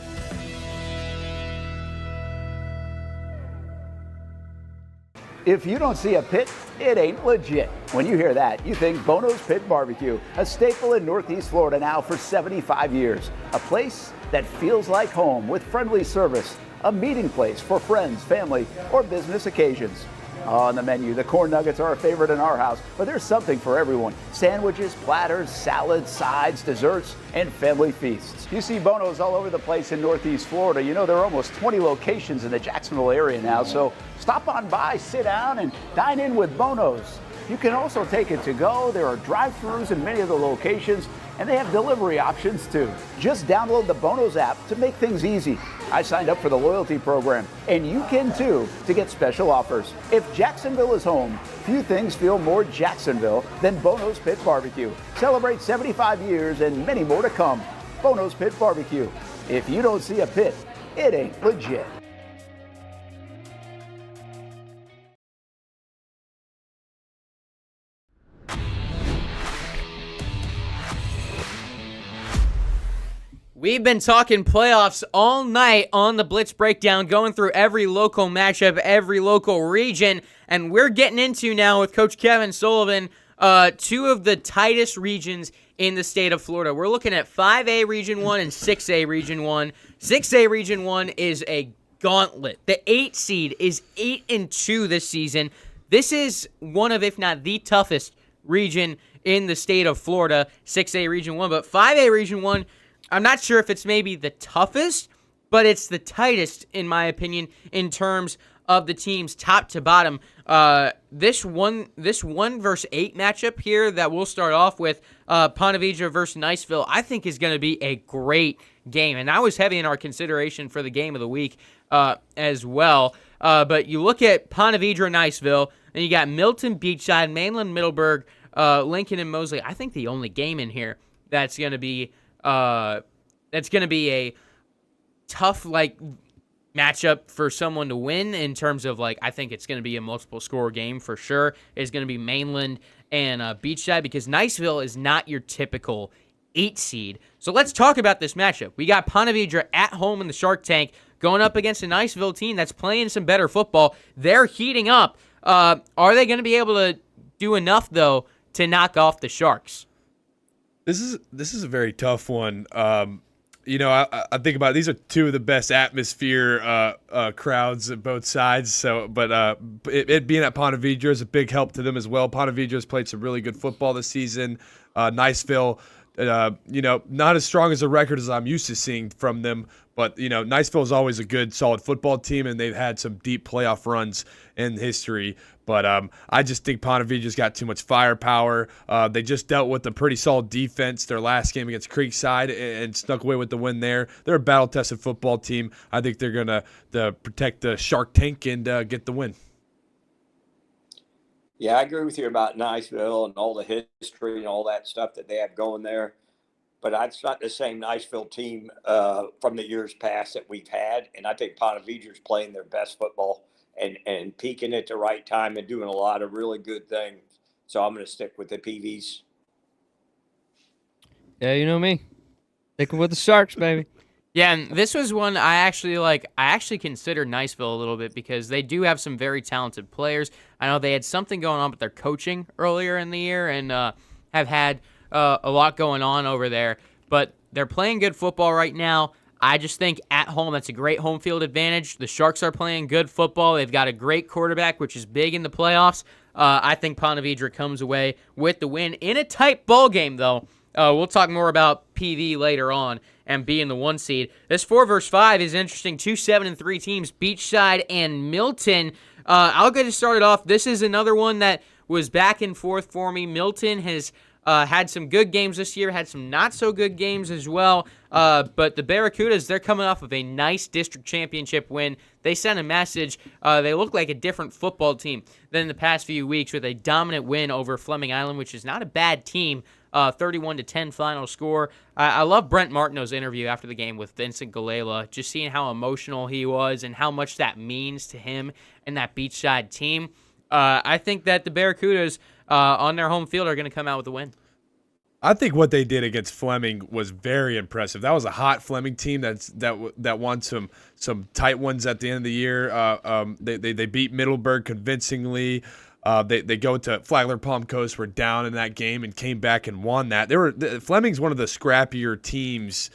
Speaker 7: If you don't see a pit, it ain't legit. When you hear that, you think Bono's Pit Barbecue, a staple in Northeast Florida now for 75 years. A place that feels like home with friendly service, a meeting place for friends, family, or business occasions. On the menu, the corn nuggets are a favorite in our house, but there's something for everyone. Sandwiches, platters, salads, sides, desserts, and family feasts. You see Bono's all over the place in Northeast Florida. You know, there are almost 20 locations in the Jacksonville area now, so stop on by, sit down, and dine in with Bono's. You can also take it to go. There are drive-thrus in many of the locations, and they have delivery options too. Just download the Bono's app to make things easy. I signed up for the loyalty program, and you can too, to get special offers. If Jacksonville is home, few things feel more Jacksonville than Bono's Pit Barbecue. Celebrate 75 years and many more to come. Bono's Pit Barbecue. If you don't see a pit, it ain't legit.
Speaker 1: We've been talking playoffs all night on the Blitz Breakdown, going through every local matchup, every local region, and we're getting into now with Coach Kevin Sullivan, two of the tightest regions in the state of Florida. We're looking at 5A Region 1 and 6A Region 1. 6A Region 1 is a gauntlet. The 8 seed is 8-2 this season. This is one of, if not the toughest region in the state of Florida, 6A Region 1. But 5A Region 1, I'm not sure if it's maybe the toughest, but it's the tightest, in my opinion, in terms of the teams top to bottom. This 1 versus 8 matchup here that we'll start off with, Ponte Vedra versus Niceville, I think is going to be a great game. And that was heavy in our consideration for the game of the week as well. But you look at Ponte Vedra, Niceville, and you got Milton, Beachside, Mainland, Middleburg, Lincoln, and Mosley. I think the only game in here that's going to be a tough matchup for someone to win in terms of I think it's going to be a multiple score game for sure. Is going to be Mainland and Beachside, because Niceville is not your typical 8 seed. So let's talk about this matchup. We got Ponte Vedra at home in the Shark Tank going up against a Niceville team that's playing some better football. They're heating up. Are they going to be able to do enough though to knock off the Sharks?
Speaker 2: This is a very tough one. I think about it, these are two of the best atmosphere crowds at both sides. So, but it being at Ponte Vedra is a big help to them as well. Ponte Vedra has played some really good football this season. Niceville, not as strong as a record as I'm used to seeing from them. But, Niceville is always a good, solid football team, and they've had some deep playoff runs in history. But I just think Ponte Vedra's got too much firepower. They just dealt with a pretty solid defense their last game against Creekside and snuck away with the win there. They're a battle-tested football team. I think they're going to protect the Shark Tank and get the win.
Speaker 4: Yeah, I agree with you about Niceville and all the history and all that stuff that they have going there. but that's not the same Niceville team from the years past that we've had. And I think Ponte Vedra's playing their best football and peaking at the right time and doing a lot of really good things. So I'm going to stick with the PVs.
Speaker 3: Yeah, you know me. Sticking with the Sharks, baby.
Speaker 1: Yeah, and this was one I actually like. I actually consider Niceville a little bit because they do have some very talented players. I know they had something going on with their coaching earlier in the year and have had a lot going on over there. But they're playing good football right now. I just think at home, that's a great home field advantage. The Sharks are playing good football. They've got a great quarterback, which is big in the playoffs. I think Ponte Vedra comes away with the win in a tight ball game, though. We'll talk more about PV later on and being the 1 seed. This 4 versus 5 is interesting. 2 7-3 teams, Beachside and Milton. I'll get it started off. This is another one that was back and forth for me. Milton has had some good games this year, had some not so good games as well. But the Barracudas, they're coming off of a nice district championship win. They sent a message. They look like a different football team than the past few weeks with a dominant win over Fleming Island, which is not a bad team. 31-10 final score. I love Brent Martineau's interview after the game with Vincent Gallela, just seeing how emotional he was and how much that means to him and that Beachside team. I think that the Barracudas on their home field are going to come out with a win.
Speaker 2: I think what they did against Fleming was very impressive. That was a hot Fleming team that won some tight ones at the end of the year. They beat Middleburg convincingly. They go to Flagler Palm Coast, were down in that game and came back and won that. Fleming's one of the scrappier teams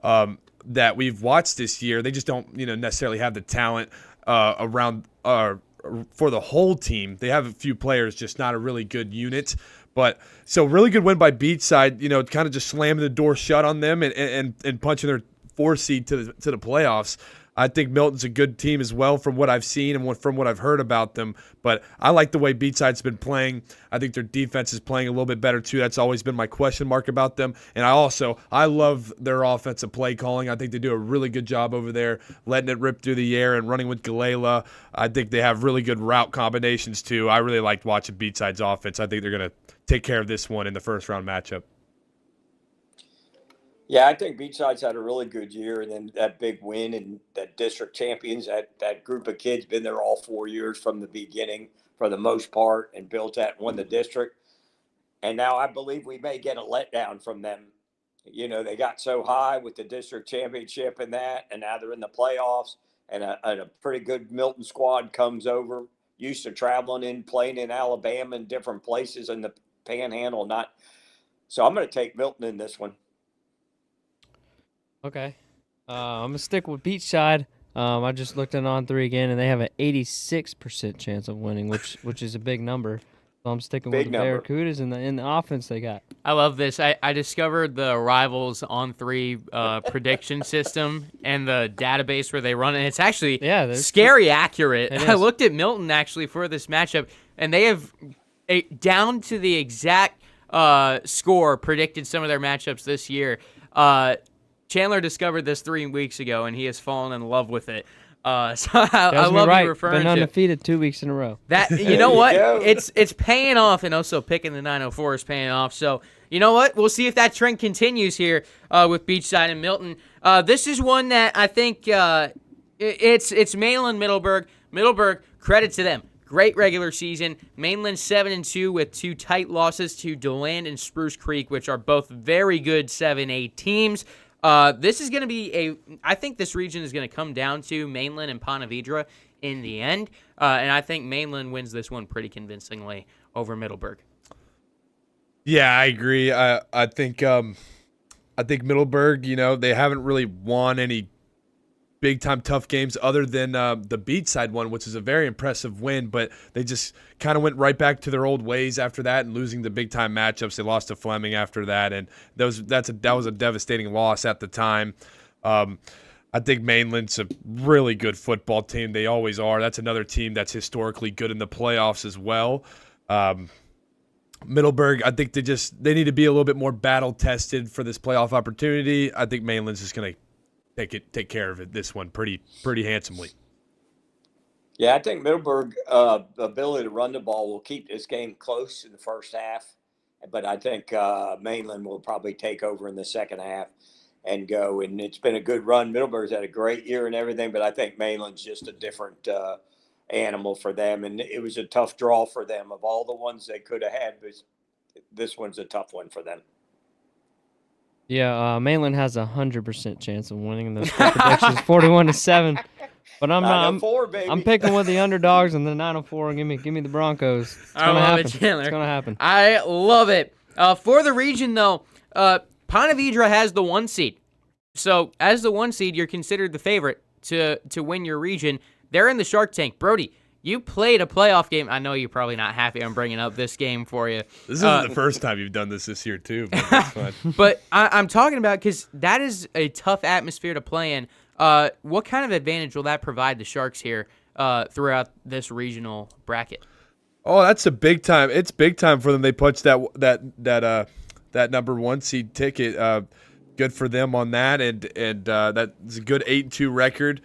Speaker 2: that we've watched this year. They just don't necessarily have the talent around for the whole team. They have a few players, just not a really good unit. But so really good win by Beachside, kind of just slamming the door shut on them and punching their 4 seed to the playoffs. I think Milton's a good team as well from what I've seen and from what I've heard about them. But I like the way Beachside's been playing. I think their defense is playing a little bit better too. That's always been my question mark about them. And I love their offensive play calling. I think they do a really good job over there, letting it rip through the air and running with Gallela. I think they have really good route combinations too. I really liked watching Beachside's offense. I think they're going to take care of this one in the first round matchup.
Speaker 4: Yeah, I think Beachside's had a really good year, and then that big win and that district champions, that group of kids been there all 4 years from the beginning for the most part and built that and won the district. And now I believe we may get a letdown from them. They got so high with the district championship and now they're in the playoffs, and a pretty good Milton squad comes over, used to traveling in, playing in Alabama and different places in the Panhandle. So I'm going to take Milton in this one.
Speaker 3: Okay. I'm going to stick with Beachside. I just looked at On3 again, and they have an 86% chance of winning, which is a big number. So I'm sticking with the Barracudas and the offense they got.
Speaker 1: I love this. I discovered the Rivals On3 prediction system and the database where they run it. It's actually scary accurate. I looked at Milton, actually, for this matchup, and they have down to the exact score predicted some of their matchups this year. Chandler discovered this 3 weeks ago, and he has fallen in love with it. So I love you referring to.
Speaker 3: Been undefeated 2 weeks in a row.
Speaker 1: That you know what? It's paying off, and also picking the 904 is paying off. So you know what? We'll see if that trend continues here with Beachside and Milton. This is one that I think it's Mainland Middleburg. Middleburg, credit to them. Great regular season. Mainland 7-2 with 2 tight losses to DeLand and Spruce Creek, which are both very good 7A teams. This is going to be I think this region is going to come down to Mainland and Ponte Vedra in the end. And I think Mainland wins this one pretty convincingly over Middleburg.
Speaker 2: Yeah, I agree. I think Middleburg, they haven't really won any big-time tough games other than the Beachside one, which is a very impressive win, but they just kind of went right back to their old ways after that and losing the big-time matchups. They lost to Fleming after that, and that was a devastating loss at the time. I think Mainland's a really good football team. They always are. That's another team that's historically good in the playoffs as well. Middleburg, I think they need to be a little bit more battle-tested for this playoff opportunity. I think Mainland's just going to take care of it this one pretty handsomely.
Speaker 4: Yeah, I think Middleburg ability to run the ball will keep this game close in the first half, But I think Mainland will probably take over in the second half and go. And it's been a good run. Middlebury's had a great year and everything, but I think Mainland's just a different animal for them. And it was a tough draw for them. Of all the ones they could have had, but this one's a tough one for them.
Speaker 3: Yeah, Mainland has 100% chance of winning those predictions, 41-7. But I'm not. I'm picking with the underdogs and the 904. And give me the Broncos. It's gonna happen.
Speaker 1: Chandler.
Speaker 3: It's gonna happen.
Speaker 1: I love it. For the region, though, Ponte Vedra has the 1 seed. So as the 1 seed, you're considered the favorite to win your region. They're in the Shark Tank. Brody, you played a playoff game. I know you're probably not happy I'm bringing up this game for you.
Speaker 2: This isn't the first time you've done this year, too. But that's fine.
Speaker 1: But I'm talking about because that is a tough atmosphere to play in. What kind of advantage will that provide the Sharks here throughout this regional bracket?
Speaker 2: Oh, that's a big time. It's big time for them. They punched that number 1 seed ticket. Good for them on that, and that's a good 8-2 record.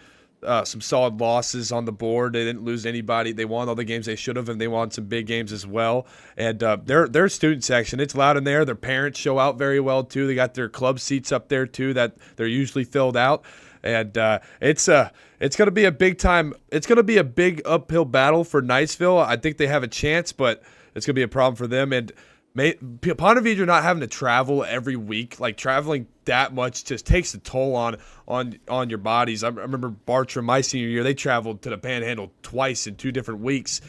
Speaker 2: Some solid losses on the board. They didn't lose anybody. They won all the games they should have, and they won some big games as well. And their student section, it's loud in there. Their parents show out very well too. They got their club seats up there too that they're usually filled out. And it's going to be a big time. It's going to be a big uphill battle for Niceville. I think they have a chance, but it's going to be a problem for them. And Ponte Vedra not having to travel every week, like traveling that much, just takes a toll on your bodies. I remember Bartram, my senior year, they traveled to the Panhandle twice in 2 different weeks.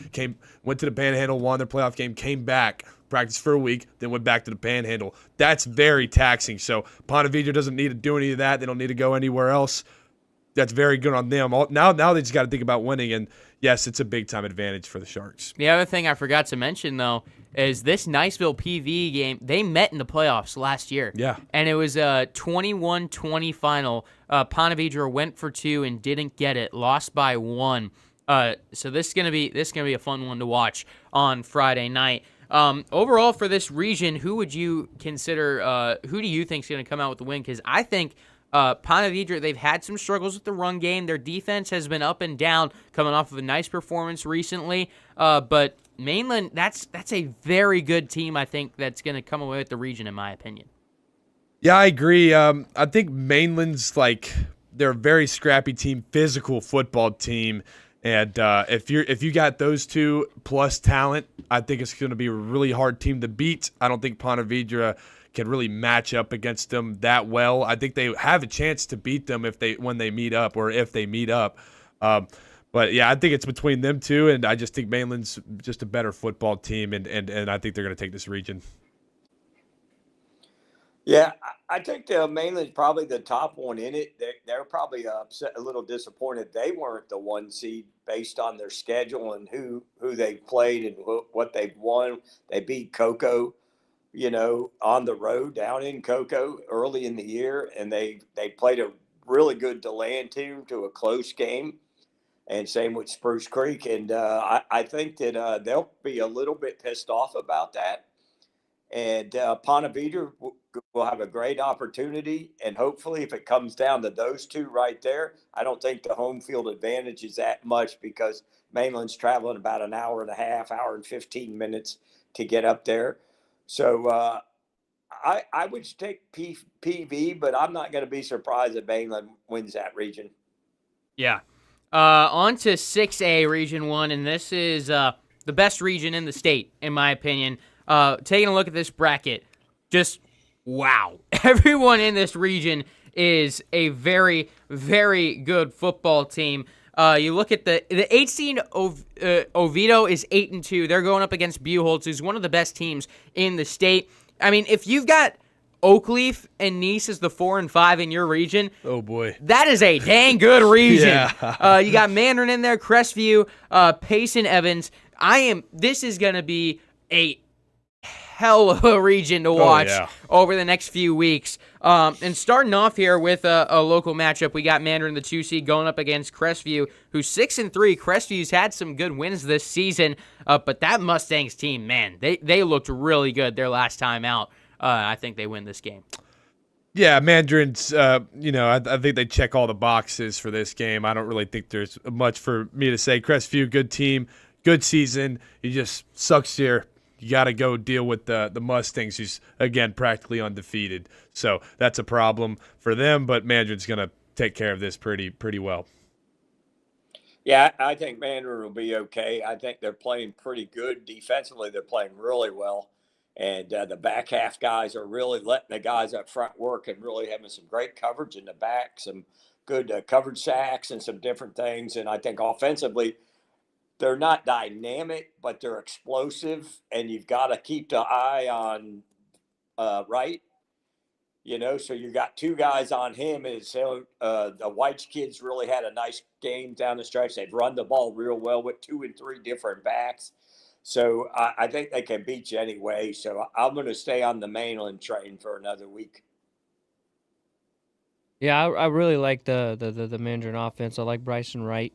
Speaker 2: Went to the Panhandle, won their playoff game, came back, practiced for a week, then went back to the Panhandle. That's very taxing. So Ponte Vedra doesn't need to do any of that. They don't need to go anywhere else. That's very good on them. Now they just got to think about winning, and yes, it's a big-time advantage for the Sharks.
Speaker 1: The other thing I forgot to mention, though, is this Niceville PV game, they met in the playoffs last year. Yeah. And it was a 21-20 final. Ponte Vedra went for 2 and didn't get it, lost by 1. So this is gonna be a fun one to watch on Friday night. Overall for this region, who would you consider? Who do you think is going to come out with the win? Because I think Ponte Vedra, they've had some struggles with the run game. Their defense has been up and down, coming off of a nice performance recently. But Mainland, that's a very good team. I think that's going to come away with the region, in my opinion.
Speaker 2: Yeah, I agree. I think Mainland's they're a very scrappy team, physical football team. And if you got those two plus talent, I think it's going to be a really hard team to beat. I don't think Ponte Vedra can really match up against them that well. I think they have a chance to beat them if they meet up. But yeah, I think it's between them two, and I just think Mainland's just a better football team, and I think they're going to take this region.
Speaker 4: Yeah, I think Mainland's probably the top one in it. They're probably upset, a little disappointed they weren't the 1 seed based on their schedule and who they've played and what they've won. They beat Cocoa, on the road down in Cocoa early in the year, and they played a really good DeLand team to a close game, and same with Spruce Creek. And I think that they'll be a little bit pissed off about that. And Ponte Vedra will have a great opportunity, and hopefully if it comes down to those two right there, I don't think the home field advantage is that much because Mainland's traveling about an hour and a half, hour and 15 minutes to get up there. So I would take PV, but I'm not going to be surprised if Mainland wins that region.
Speaker 1: Yeah. On to 6A Region 1, and this is the best region in the state, in my opinion. Taking a look at this bracket, just wow. Everyone in this region is a very, very good football team. You look at the 8 seed Oviedo is 8-2. They're going up against Buchholz, who's one of the best teams in the state. I mean, if you've got Oakleaf and Nice as the 4 and 5 in your region,
Speaker 2: oh boy,
Speaker 1: that is a dang good region.
Speaker 2: Yeah.
Speaker 1: You got Mandarin in there, Crestview, Payson, Evans. This is going to be a hell of a region to watch over the next few weeks. And starting off here with a local matchup, we got Mandarin, the 2 seed, going up against Crestview, who's 6-3. Crestview's had some good wins this season, but that Mustangs team, man, they looked really good their last time out. I think they win this game.
Speaker 2: Yeah, Mandarin's, I think they check all the boxes for this game. I don't really think there's much for me to say. Crestview, good team, good season. He just sucks here. You got to go deal with the Mustangs, who's, again, practically undefeated. So that's a problem for them, but Mandarin's going to take care of this pretty well.
Speaker 4: Yeah, I think Mandarin will be okay. I think they're playing pretty good defensively. They're playing really well. And the back half guys are really letting the guys up front work and really having some great coverage in the back, some good coverage sacks and some different things. And I think offensively, they're not dynamic, but they're explosive. And you've got to keep the eye on Wright. So you got two guys on him. And so the White's kids really had a nice game down the stretch. They've run the ball real well with 2 and 3 different backs. So I think they can beat you anyway. So I'm going to stay on the mainland train for another week.
Speaker 3: Yeah, I really like the Mandarin offense. I like Bryson Wright.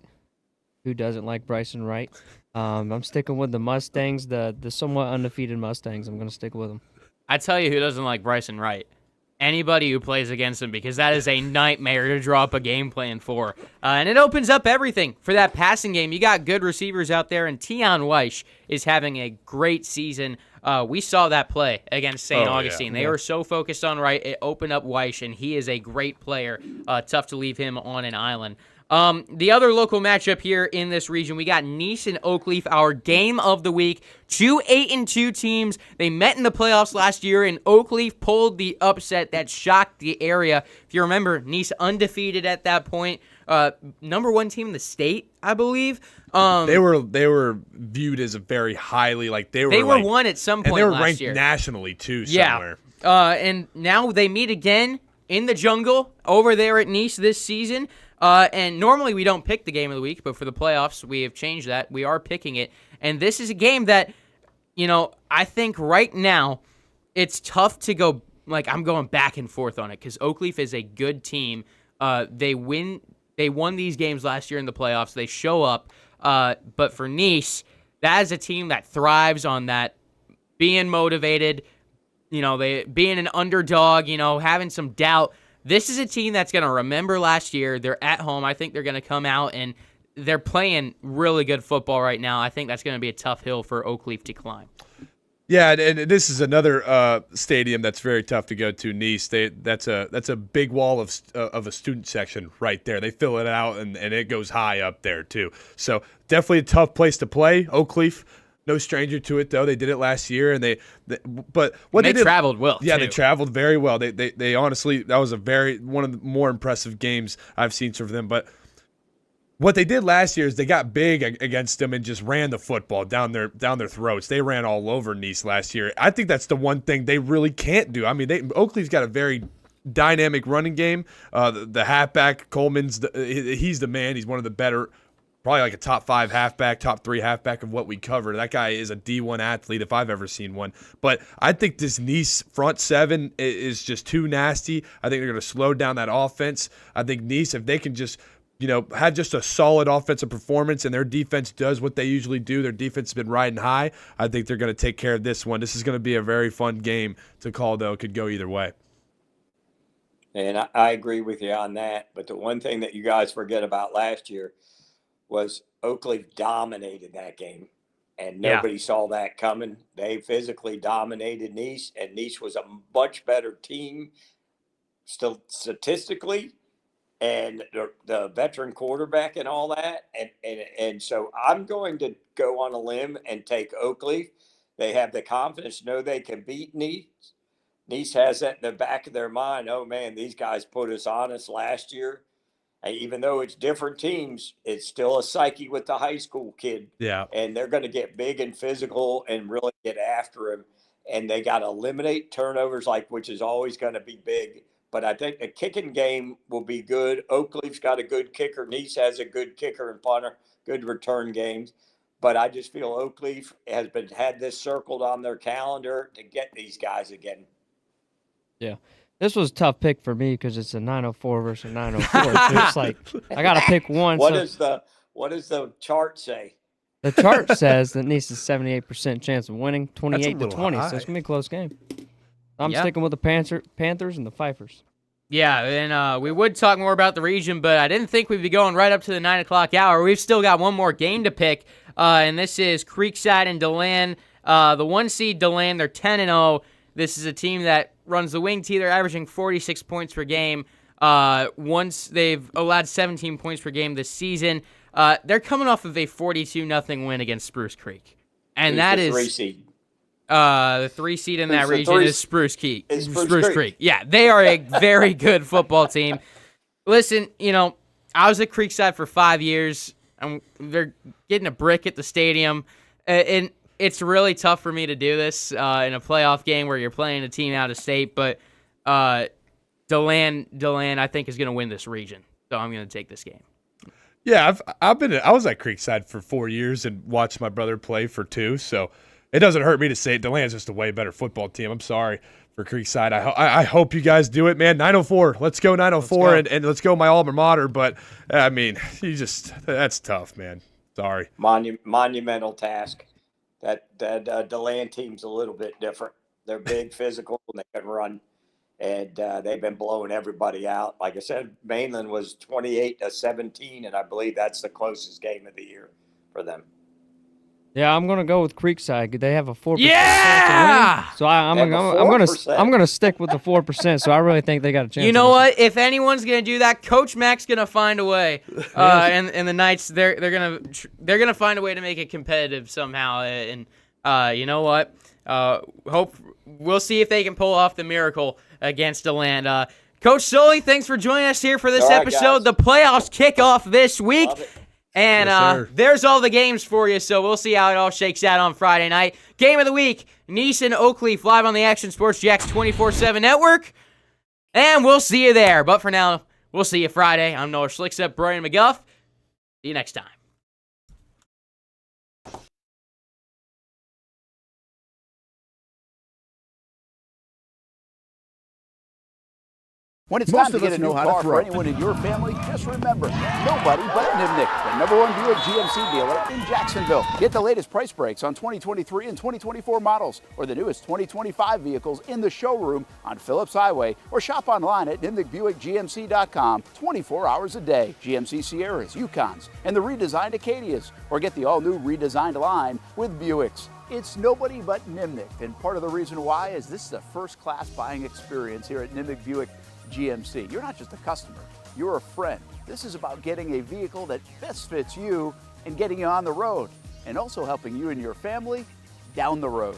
Speaker 3: Who doesn't like Bryson Wright? I'm sticking with the Mustangs, the somewhat undefeated Mustangs. I'm going to stick with them.
Speaker 1: I tell you who doesn't like Bryson Wright. Anybody who plays against him, because that is a nightmare to draw up a game plan for. And it opens up everything for that passing game. You got good receivers out there, and Tion Weish is having a great season. We saw that play against St. Augustine. They were so focused on Wright, it opened up Weish, and he is a great player. Tough to leave him on an island. The other local matchup here in this region, we got Nice and Oakleaf, our game of the week. 2 8-2 teams. They met in the playoffs last year, and Oakleaf pulled the upset that shocked the area. If you remember, Nice undefeated at that point. Number 1 team in the state, I believe.
Speaker 2: They were viewed as a very highly they were
Speaker 1: one at some point.
Speaker 2: And they were
Speaker 1: last
Speaker 2: ranked
Speaker 1: year.
Speaker 2: nationally too somewhere.
Speaker 1: Yeah. And now they meet again in the jungle over there at Nice this season. And normally we don't pick the game of the week, but for the playoffs, we have changed that. We are picking it. And this is a game that, I think right now it's tough to go, I'm going back and forth on it because Oakleaf is a good team. They won these games last year in the playoffs. They show up. But for Nice, that is a team that thrives on that being motivated, they being an underdog, having some doubt. This is a team that's going to remember last year. They're at home. I think they're going to come out, and they're playing really good football right now. I think that's going to be a tough hill for Oakleaf to climb.
Speaker 2: Yeah, and this is another stadium that's very tough to go to. Nice, that's a big wall of a student section right there. They fill it out, and it goes high up there too. So definitely a tough place to play. Oakleaf, no stranger to it though. They did it last year, and they
Speaker 1: traveled well.
Speaker 2: Yeah,
Speaker 1: too.
Speaker 2: They traveled very well. They honestly, that was one of the more impressive games I've seen from them. But what they did last year is they got big against them and just ran the football down their throats. They ran all over Nice last year. I think that's the one thing they really can't do. I mean, Oakleaf's got a very dynamic running game. The halfback Coleman's he's the man. He's one of the better. Probably like a top 5 halfback, top 3 halfback of what we cover. That guy is a D1 athlete if I've ever seen one. But I think this Nice front 7 is just too nasty. I think they're going to slow down that offense. I think Nice, if they can just, have just a solid offensive performance and their defense does what they usually do, their defense has been riding high, I think they're going to take care of this one. This is going to be a very fun game to call, though. It could go either way.
Speaker 4: And I agree with you on that. But the one thing that you guys forget about last year was Oakleaf dominated that game, and nobody saw that coming. They physically dominated Nice, and Nice was a much better team still statistically, and the veteran quarterback and all that. And so I'm going to go on a limb and take Oakleaf. They have the confidence, know they can beat Nice. Nice has that in the back of their mind. Oh, man, these guys put us on us last year. Even though it's different teams, it's still a psyche with the high school kid.
Speaker 2: Yeah.
Speaker 4: And they're going to get big and physical and really get after him. And they got to eliminate turnovers, which is always going to be big. But I think the kicking game will be good. Oakleaf's got a good kicker. Nice has a good kicker and punter, good return games. But I just feel Oakleaf has had this circled on their calendar to get these guys again.
Speaker 3: Yeah. This was a tough pick for me because it's a 904 versus 904. So it's I got to pick one.
Speaker 4: What does the chart say?
Speaker 3: The chart says that Nice is 78% chance of winning, 28-20. So it's going to be a close game. I'm sticking with the Panthers and the Fifers.
Speaker 1: Yeah, and we would talk more about the region, but I didn't think we'd be going right up to the 9 o'clock hour. We've still got one more game to pick, and this is Creekside and DeLand. The 1 seed, DeLand, they're 10-0. This is a team that runs the wing tee. They're averaging 46 points per game. Once they've allowed 17 points per game this season. They're coming off of a 42-0 win against Spruce Creek. And that is
Speaker 4: 3 seed.
Speaker 1: The 3 seed in that region is Spruce Creek.
Speaker 4: Spruce
Speaker 1: Creek. Yeah, they are a very good football team. Listen, I was at Creekside for 5 years. They're getting a brick at the stadium. And it's really tough for me to do this in a playoff game where you're playing a team out of state. But DeLand, I think, is going to win this region. So I'm going to take this game.
Speaker 2: Yeah, I was at Creekside for 4 years and watched my brother play for 2, so it doesn't hurt me to say DeLand's just a way better football team. I'm sorry for Creekside. I hope you guys do it, man. 904. Let's go 904 and let's go my alma mater. But I mean, that's tough, man. Sorry.
Speaker 4: Monumental task. That DeLand team's a little bit different. They're big, physical, and they can run. And they've been blowing everybody out. Like I said, Mainland was 28-17, and I believe that's the closest game of the year for them.
Speaker 3: Yeah, I'm gonna go with Creekside. They have a 4%.
Speaker 1: Yeah.
Speaker 3: So I'm gonna stick with the 4%. So I really think they got a chance.
Speaker 1: You know what? If anyone's gonna do that, Coach Mac's gonna find a way. And the Knights, they're gonna find a way to make it competitive somehow. And you know what? We'll see if they can pull off the miracle against DeLand. Coach Sully, thanks for joining us here for this episode. Guys. The playoffs kick off this week. And there's all the games for you, so we'll see how it all shakes out on Friday night. Game of the week, Nice and Oakleaf live on the Action Sports Jacks 24/7 network. And we'll see you there. But for now, we'll see you Friday. I'm Noah Schlicksup, Brody McGough. See you next time.
Speaker 7: When it's time to get a new car for anyone in your family, just remember, nobody but Nimnick, the #1 Buick GMC dealer in Jacksonville. Get the latest price breaks on 2023 and 2024 models or the newest 2025 vehicles in the showroom on Phillips Highway or shop online at nimnickbuickgmc.com 24 hours a day. GMC Sierras, Yukons, and the redesigned Acadias, or get the all-new redesigned line with Buicks. It's nobody but Nimnick, and part of the reason why is this is a first-class buying experience here at Nimnick Buick GMC. You're not just a customer, you're a friend. This is about getting a vehicle that best fits you and getting you on the road, and also helping you and your family down the road.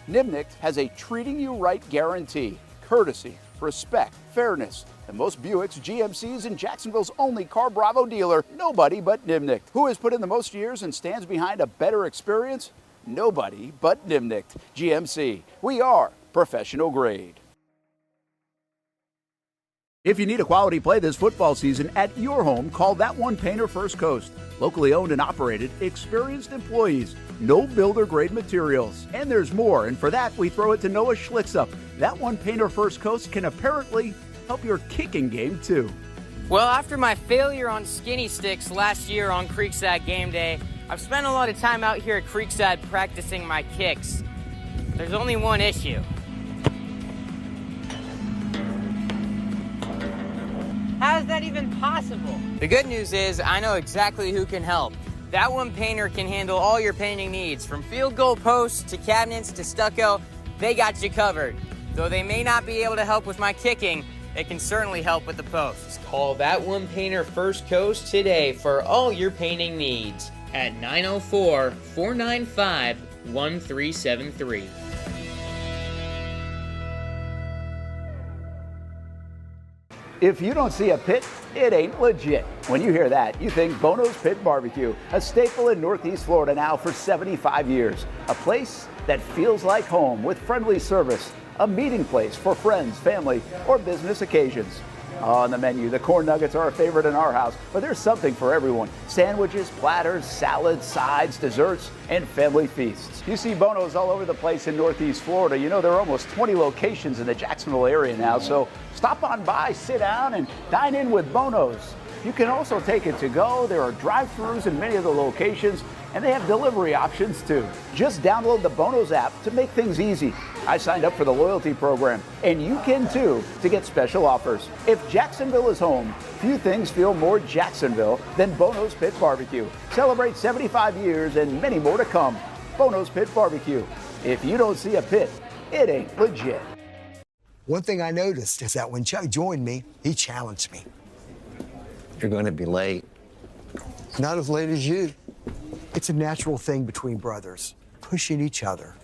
Speaker 7: Nimnick has a treating you right guarantee, courtesy, respect, fairness, and most Buicks, GMCs, and Jacksonville's only Car Bravo dealer, nobody but Nimnick. Who has put in the most years and stands behind a better experience? Nobody but Nimnick. GMC. We are professional grade. If you need a quality play this football season at your home, call That One Painter First Coast. Locally owned and operated, experienced employees, no builder-grade materials. And there's more, and for that, we throw it to Noah Schlicksup. That One Painter First Coast can apparently help your kicking game, too.
Speaker 1: Well, after my failure on skinny sticks last year on Creekside game day, I've spent a lot of time out here at Creekside practicing my kicks. There's only one issue. How is that even possible? The good news is I know exactly who can help. That One Painter can handle all your painting needs, from field goal posts to cabinets to stucco. They got you covered. Though they may not be able to help with my kicking, they can certainly help with the posts. Call That One Painter First Coast today for all your painting needs at 904-495-1373.
Speaker 7: If you don't see a pit, it ain't legit. When you hear that, you think Bono's Pit Barbecue, a staple in Northeast Florida now for 75 years. A place that feels like home with friendly service, a meeting place for friends, family, or business occasions. On the menu, the corn nuggets are a favorite in our house, but there's something for everyone. Sandwiches, platters, salads, sides, desserts, and family feasts. You see Bono's all over the place in Northeast Florida. You know, there are almost 20 locations in the Jacksonville area now, so stop on by, sit down, and dine in with Bono's. You can also take it to go. There are drive-thrus in many of the locations, and they have delivery options too. Just download the Bono's app to make things easy. I signed up for the loyalty program, and you can too, to get special offers. If Jacksonville is home, few things feel more Jacksonville than Bono's Pit Barbecue. Celebrate 75 years and many more to come. Bono's Pit Barbecue. If you don't see a pit, it ain't legit.
Speaker 5: One thing I noticed is that when Chuck joined me, he challenged me.
Speaker 6: You're going to be late.
Speaker 5: Not as late as you. It's a natural thing between brothers, pushing each other.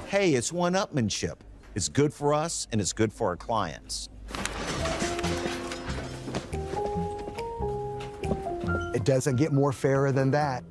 Speaker 6: Hey, it's one-upmanship. It's good for us, and it's good for our clients.
Speaker 5: It doesn't get more fairer than that.